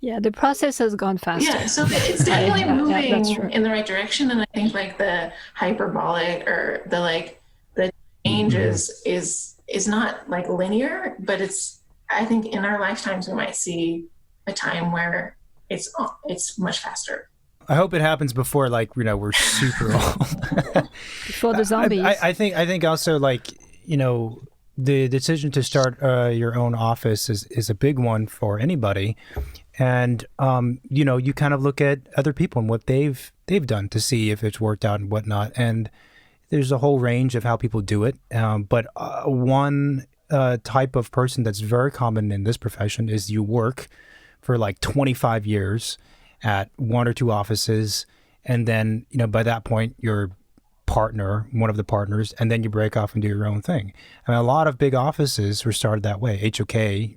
Yeah, the process has gone faster. Yeah, so it's definitely moving in the right direction. And I think like the hyperbolic or the changes is not like linear, but I think in our lifetimes we might see a time where it's much faster. I hope it happens before we're super old. Before the zombies. I think also the decision to start your own office is a big one for anybody. And you kind of look at other people and what they've done to see if it's worked out and whatnot. And there's a whole range of how people do it. But one type of person that's very common in this profession is you work for like 25 years at one or two offices, and then by that point you're one of the partners, and then you break off and do your own thing. I mean, a lot of big offices were started that way. HOK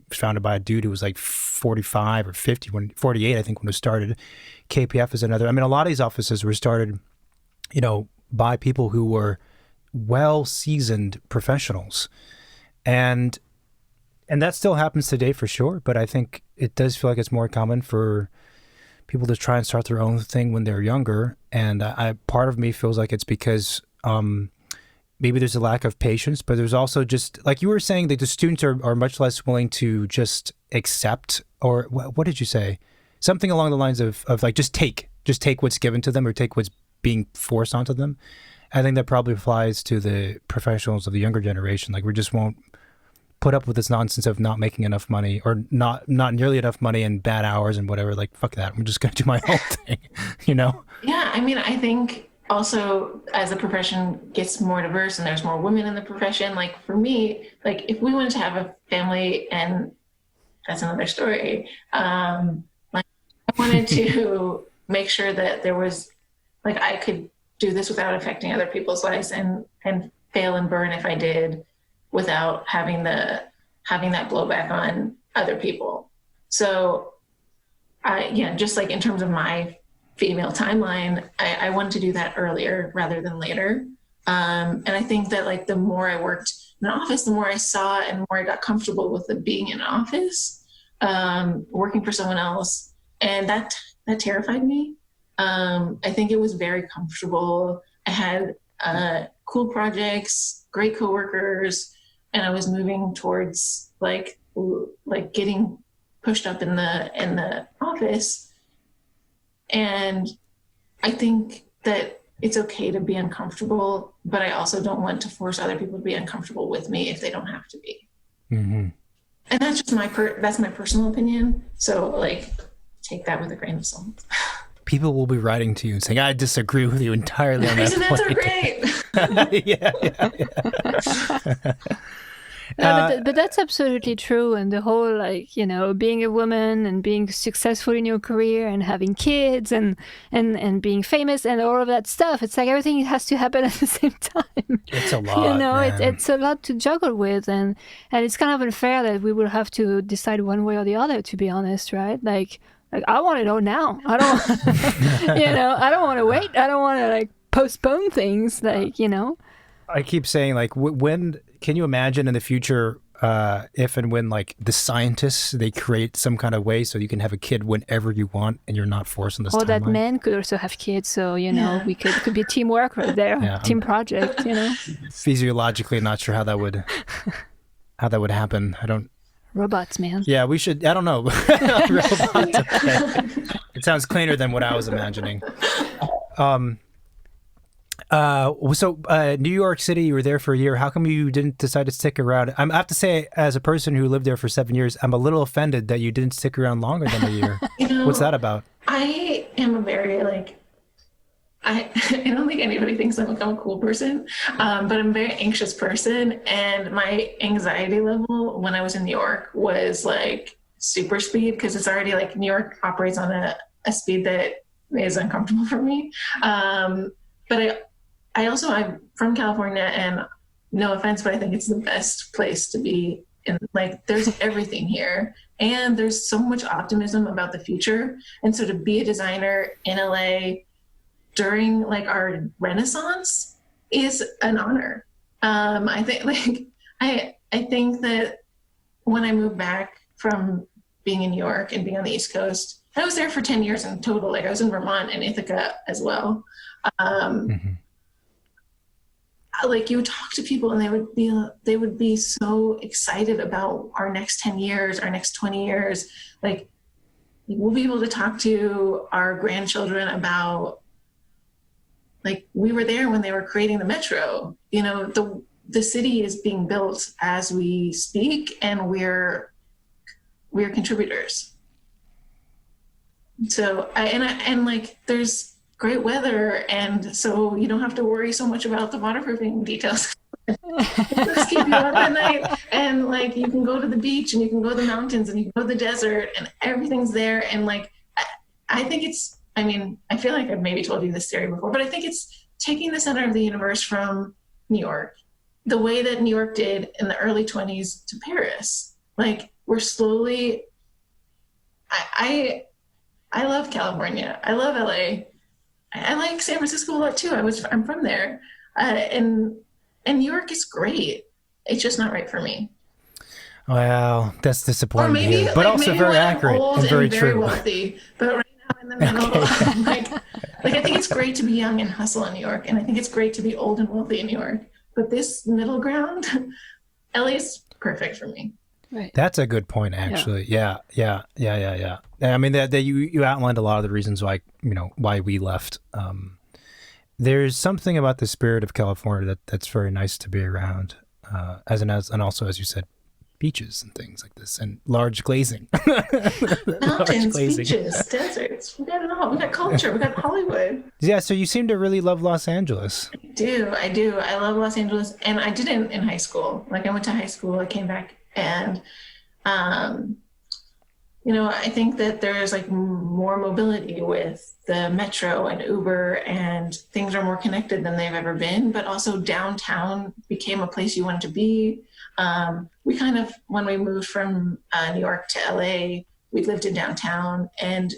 was founded by a dude who was like 45 or 50, 48 I think when it started. KPF is another. I mean, a lot of these offices were started by people who were well-seasoned professionals, and that still happens today for sure. But I think it does feel like it's more common for people to try and start their own thing when they're younger. And part of me feels like it's because maybe there's a lack of patience, but there's also just, like you were saying, that the students are much less willing to just accept, or what did you say? Something along the lines of like, just take what's given to them or take what's being forced onto them. I think that probably applies to the professionals of the younger generation. Like we just won't put up with this nonsense of not making enough money or not nearly enough money and bad hours and whatever. Like, fuck that. I'm just going to do my own thing, Yeah. I mean, I think also as the profession gets more diverse and there's more women in the profession, like for me, like if we wanted to have a family, and that's another story, like I wanted to make sure that there was, like, I could do this without affecting other people's lives and fail and burn if I did, without having that blowback on other people. So just like in terms of my female timeline, I wanted to do that earlier rather than later. And I think that like the more I worked in an office, the more I saw and the more I got comfortable with being in an office, working for someone else. And that terrified me. I think it was very comfortable. I had cool projects, great coworkers, and I was moving towards like getting pushed up in the office. And I think that it's okay to be uncomfortable, but I also don't want to force other people to be uncomfortable with me if they don't have to be. Mm-hmm. And that's just that's my personal opinion. So like, take that with a grain of salt. People will be writing to you and saying, I disagree with you entirely on that Isn't that so great? Yeah. But that's absolutely true. And the whole, like, being a woman and being successful in your career and having kids and being famous and all of that stuff, it's like everything has to happen at the same time. It's a lot. It's a lot to juggle with. And it's kind of unfair that we will have to decide one way or the other, to be honest, right? Like I want it all now. I don't, I don't want to wait. I don't want to like postpone things. Like, I keep saying, like, when can you imagine in the future, if and when like the scientists, they create some kind of way so you can have a kid whenever you want and you're not forced on this timeline? Or that men could also have kids. So, we could be teamwork right there, team project, Physiologically, not sure how that would happen. Robots, man. Yeah, we should. I don't know. Robots. Okay. It sounds cleaner than what I was imagining. So New York City, you were there for a year. How come you didn't decide to stick around? I have to say, as a person who lived there for 7 years, I'm a little offended that you didn't stick around longer than a year. What's that about? I am a very I don't think anybody thinks I'm a cool person, but I'm a very anxious person. And my anxiety level when I was in New York was like super speed, because it's already like New York operates on a speed that is uncomfortable for me. But I'm from California, and no offense, but I think it's the best place to be. And like, there's everything here, and there's so much optimism about the future. And so to be a designer in LA during like our Renaissance is an honor. I think that when I moved back from being in New York and being on the East Coast, I was there for 10 years in total. Like I was in Vermont and Ithaca as well. Like you would talk to people and they would be so excited about our next 10 years, our next 20 years. Like we'll be able to talk to our grandchildren about, like, we were there when they were creating the metro. You know, the city is being built as we speak, and we're contributors. So and like there's great weather, and so you don't have to worry so much about the waterproofing details. Just keep you up at night, and like you can go to the beach, and you can go to the mountains, and you can go to the desert, and everything's there. And like I think it's, I mean, I feel like I've maybe told you this theory before, but I think it's taking the center of the universe from New York, the way that New York did in the early 20s to Paris. Like we're slowly, I love California. I love LA. I like San Francisco a lot too. I'm from there. And New York is great. It's just not right for me. Well, that's disappointing, or maybe, but like, also maybe very accurate and very true. Wealthy, but right now in the middle, like I think it's great to be young and hustle in New York, and I think it's great to be old and wealthy in New York. But this middle ground, LA is perfect for me. Right. That's a good point, actually. Yeah. I mean, that you outlined a lot of the reasons why we left. There's something about the spirit of California that's very nice to be around, and also, as you said, beaches and things like this, and large glazing. Mountains, beaches, deserts. We got it all. We got culture. We got Hollywood. Yeah, so you seem to really love Los Angeles. I do. I love Los Angeles, and I didn't in high school. Like I went to high school, I came back, and I think that there's like more mobility with the metro and Uber, and things are more connected than they've ever been. But also downtown became a place you wanted to be. We kind of, when we moved from New York to LA, we lived in downtown, and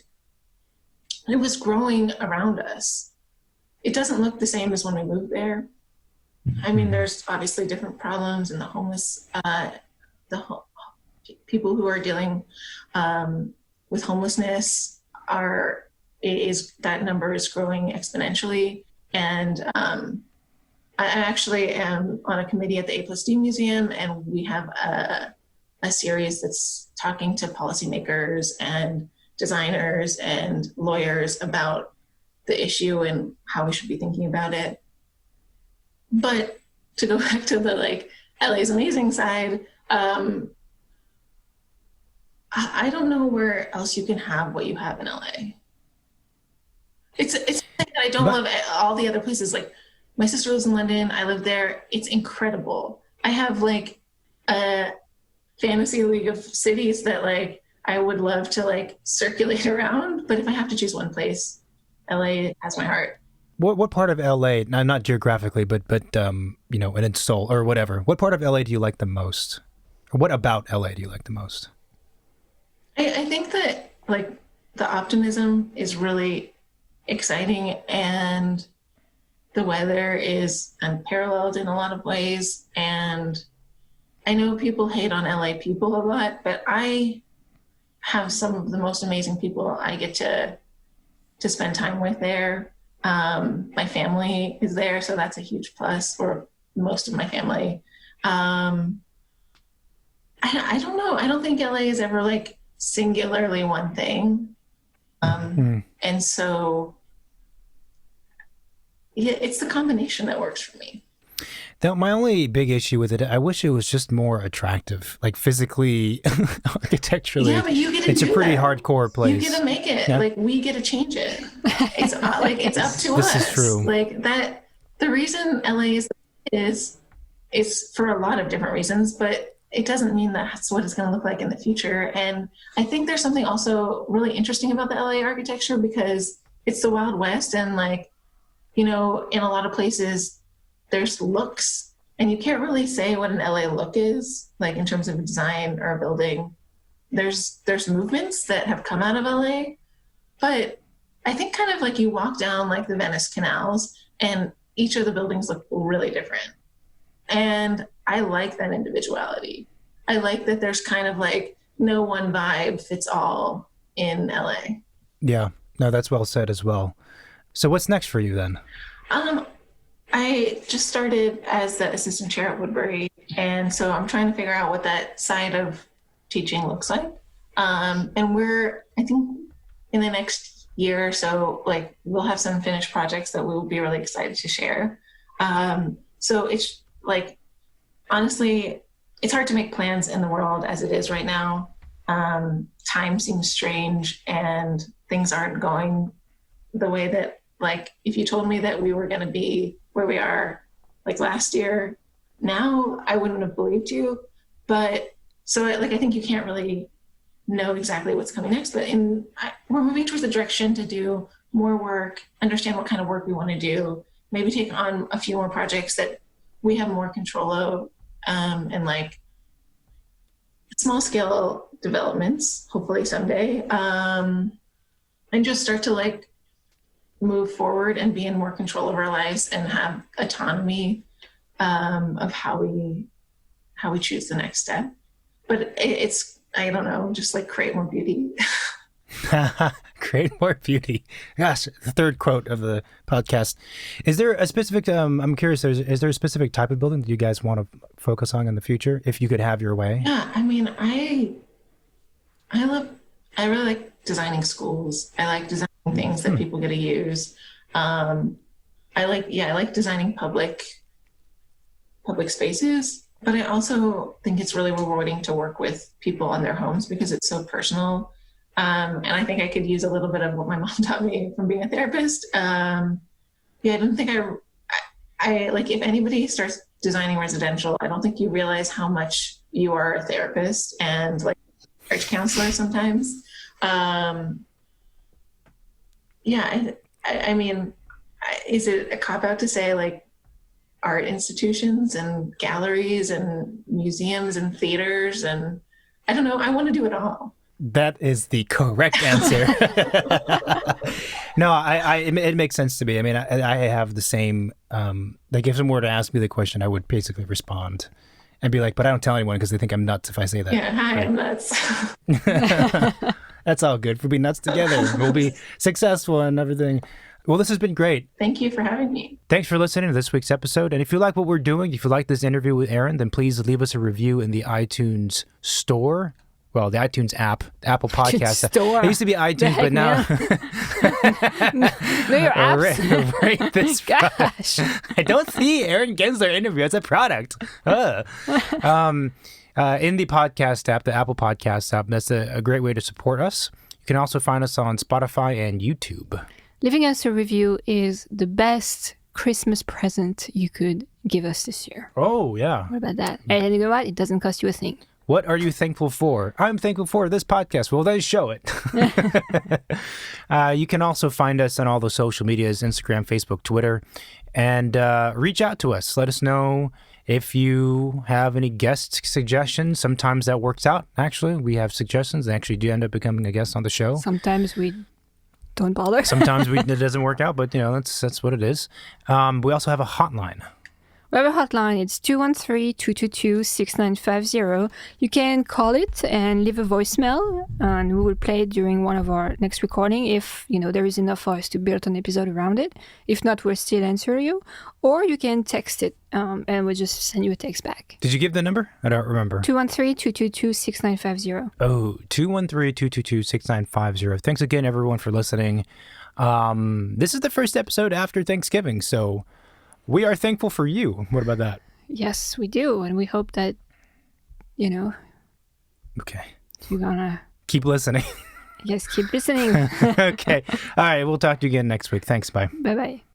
it was growing around us. It doesn't look the same as when we moved there. I mean, there's obviously different problems, and the homeless, people who are dealing with homelessness that number is growing exponentially. And I actually am on a committee at the A+D Museum, and we have a series that's talking to policymakers and designers and lawyers about the issue and how we should be thinking about it. But to go back to the like LA's amazing side, I don't know where else you can have what you have in LA. It's that I don't love all the other places. Like my sister lives in London. I live there. It's incredible. I have like a fantasy league of cities that like I would love to like circulate around. But if I have to choose one place, LA has my heart. What part of LA, not geographically, but and in Seoul or whatever, what part of LA do you like the most? Or what about LA do you like the most? I think that like the optimism is really exciting, and the weather is unparalleled in a lot of ways. And I know people hate on LA people a lot, but I have some of the most amazing people I get to spend time with there. My family is there, so that's a huge plus, or most of my family. I don't know. I don't think LA is ever like singularly one thing. And so, yeah, it's the combination that works for me. My only big issue with it, I wish it was just more attractive, like physically, architecturally. Yeah, but you get to it's a pretty hardcore place. You get to make it. Yeah. Like, we get to change it. It's like, it's up to us. This is true. Like that. The reason LA is for a lot of different reasons, but it doesn't mean that's what it's going to look like in the future. And I think there's something also really interesting about the LA architecture, because it's the Wild West, and like, you know, in a lot of places there's looks, and you can't really say what an LA look is, like in terms of a design or a building. There's movements that have come out of LA, but I think kind of like you walk down like the Venice canals and each of the buildings look really different. And I like that individuality. I like that there's kind of like no one vibe fits all in LA. Yeah, no, that's well said as well. So what's next for you then? I just started as the assistant chair at Woodbury, and so I'm trying to figure out what that side of teaching looks like. And I think in the next year or so, like, we'll have some finished projects that we will be really excited to share. So it's like, honestly, it's hard to make plans in the world as it is right now. Time seems strange and things aren't going the way that, like, if you told me that we were going to be where we are like last year, now I wouldn't have believed you. But so I think you can't really know exactly what's coming next, but we're moving towards the direction to do more work, understand what kind of work we want to do, maybe take on a few more projects that we have more control of, and like small scale developments, hopefully someday, and just start to like move forward and be in more control of our lives and have autonomy of how we choose the next step. But it's, I don't know, just like create more beauty. Create more beauty. Gosh, the third quote of the podcast. Is there a specific, I'm curious, is there a specific type of building that you guys want to focus on in the future, if you could have your way? Yeah, I mean, I really like designing schools. I like designing things that people get to use. I like designing public spaces, but I also think it's really rewarding to work with people on their homes because it's so personal. And I think I could use a little bit of what my mom taught me from being a therapist. I don't think I like, if anybody starts designing residential, I don't think you realize how much you are a therapist and like marriage counselor sometimes. I mean, is it a cop-out to say like art institutions and galleries and museums and theaters? And I don't know, I want to do it all. That is the correct answer. No, it makes sense to me. I mean, I have the same, like if someone were to ask me the question, I would basically respond and be like, but I don't tell anyone because they think I'm nuts if I say that. Yeah, hi, I'm nuts. That's all good. We'll be nuts together. We'll be successful and everything. Well, this has been great. Thank you for having me. Thanks for listening to this week's episode. And if you like what we're doing, if you like this interview with Aaron, then please leave us a review in the iTunes store. Well, the iTunes app, the Apple Podcast. It used to be iTunes, but now... No, your apps. Rate this. Gosh. I don't see Aaron Gensler interview as a product. In the podcast app, the Apple Podcast app, that's a great way to support us. You can also find us on Spotify and YouTube. Leaving us a review is the best Christmas present you could give us this year. Oh, yeah. What about that? And you know what? It doesn't cost you a thing. What are you thankful for? I'm thankful for this podcast. Well, then show it. You can also find us on all the social medias, Instagram, Facebook, Twitter, and reach out to us. Let us know if you have any guest suggestions. Sometimes that works out, actually. We have suggestions that actually do end up becoming a guest on the show. Sometimes we don't bother. Sometimes it doesn't work out, but that's what it is. We also have a hotline. We have a hotline. It's 213-222-6950. You can call it and leave a voicemail, and we will play it during one of our next recording if there is enough for us to build an episode around it. If not, we'll still answer you. Or you can text it, and we'll just send you a text back. Did you give the number? I don't remember. 213-222-6950. Oh, 213-222-6950. Thanks again, everyone, for listening. This is the first episode after Thanksgiving, so... we are thankful for you. What about that? Yes, we do. And we hope that, you know, Okay. you're gonna Keep listening. keep listening. Okay. All right. We'll talk to you again next week. Thanks. Bye. Bye-bye.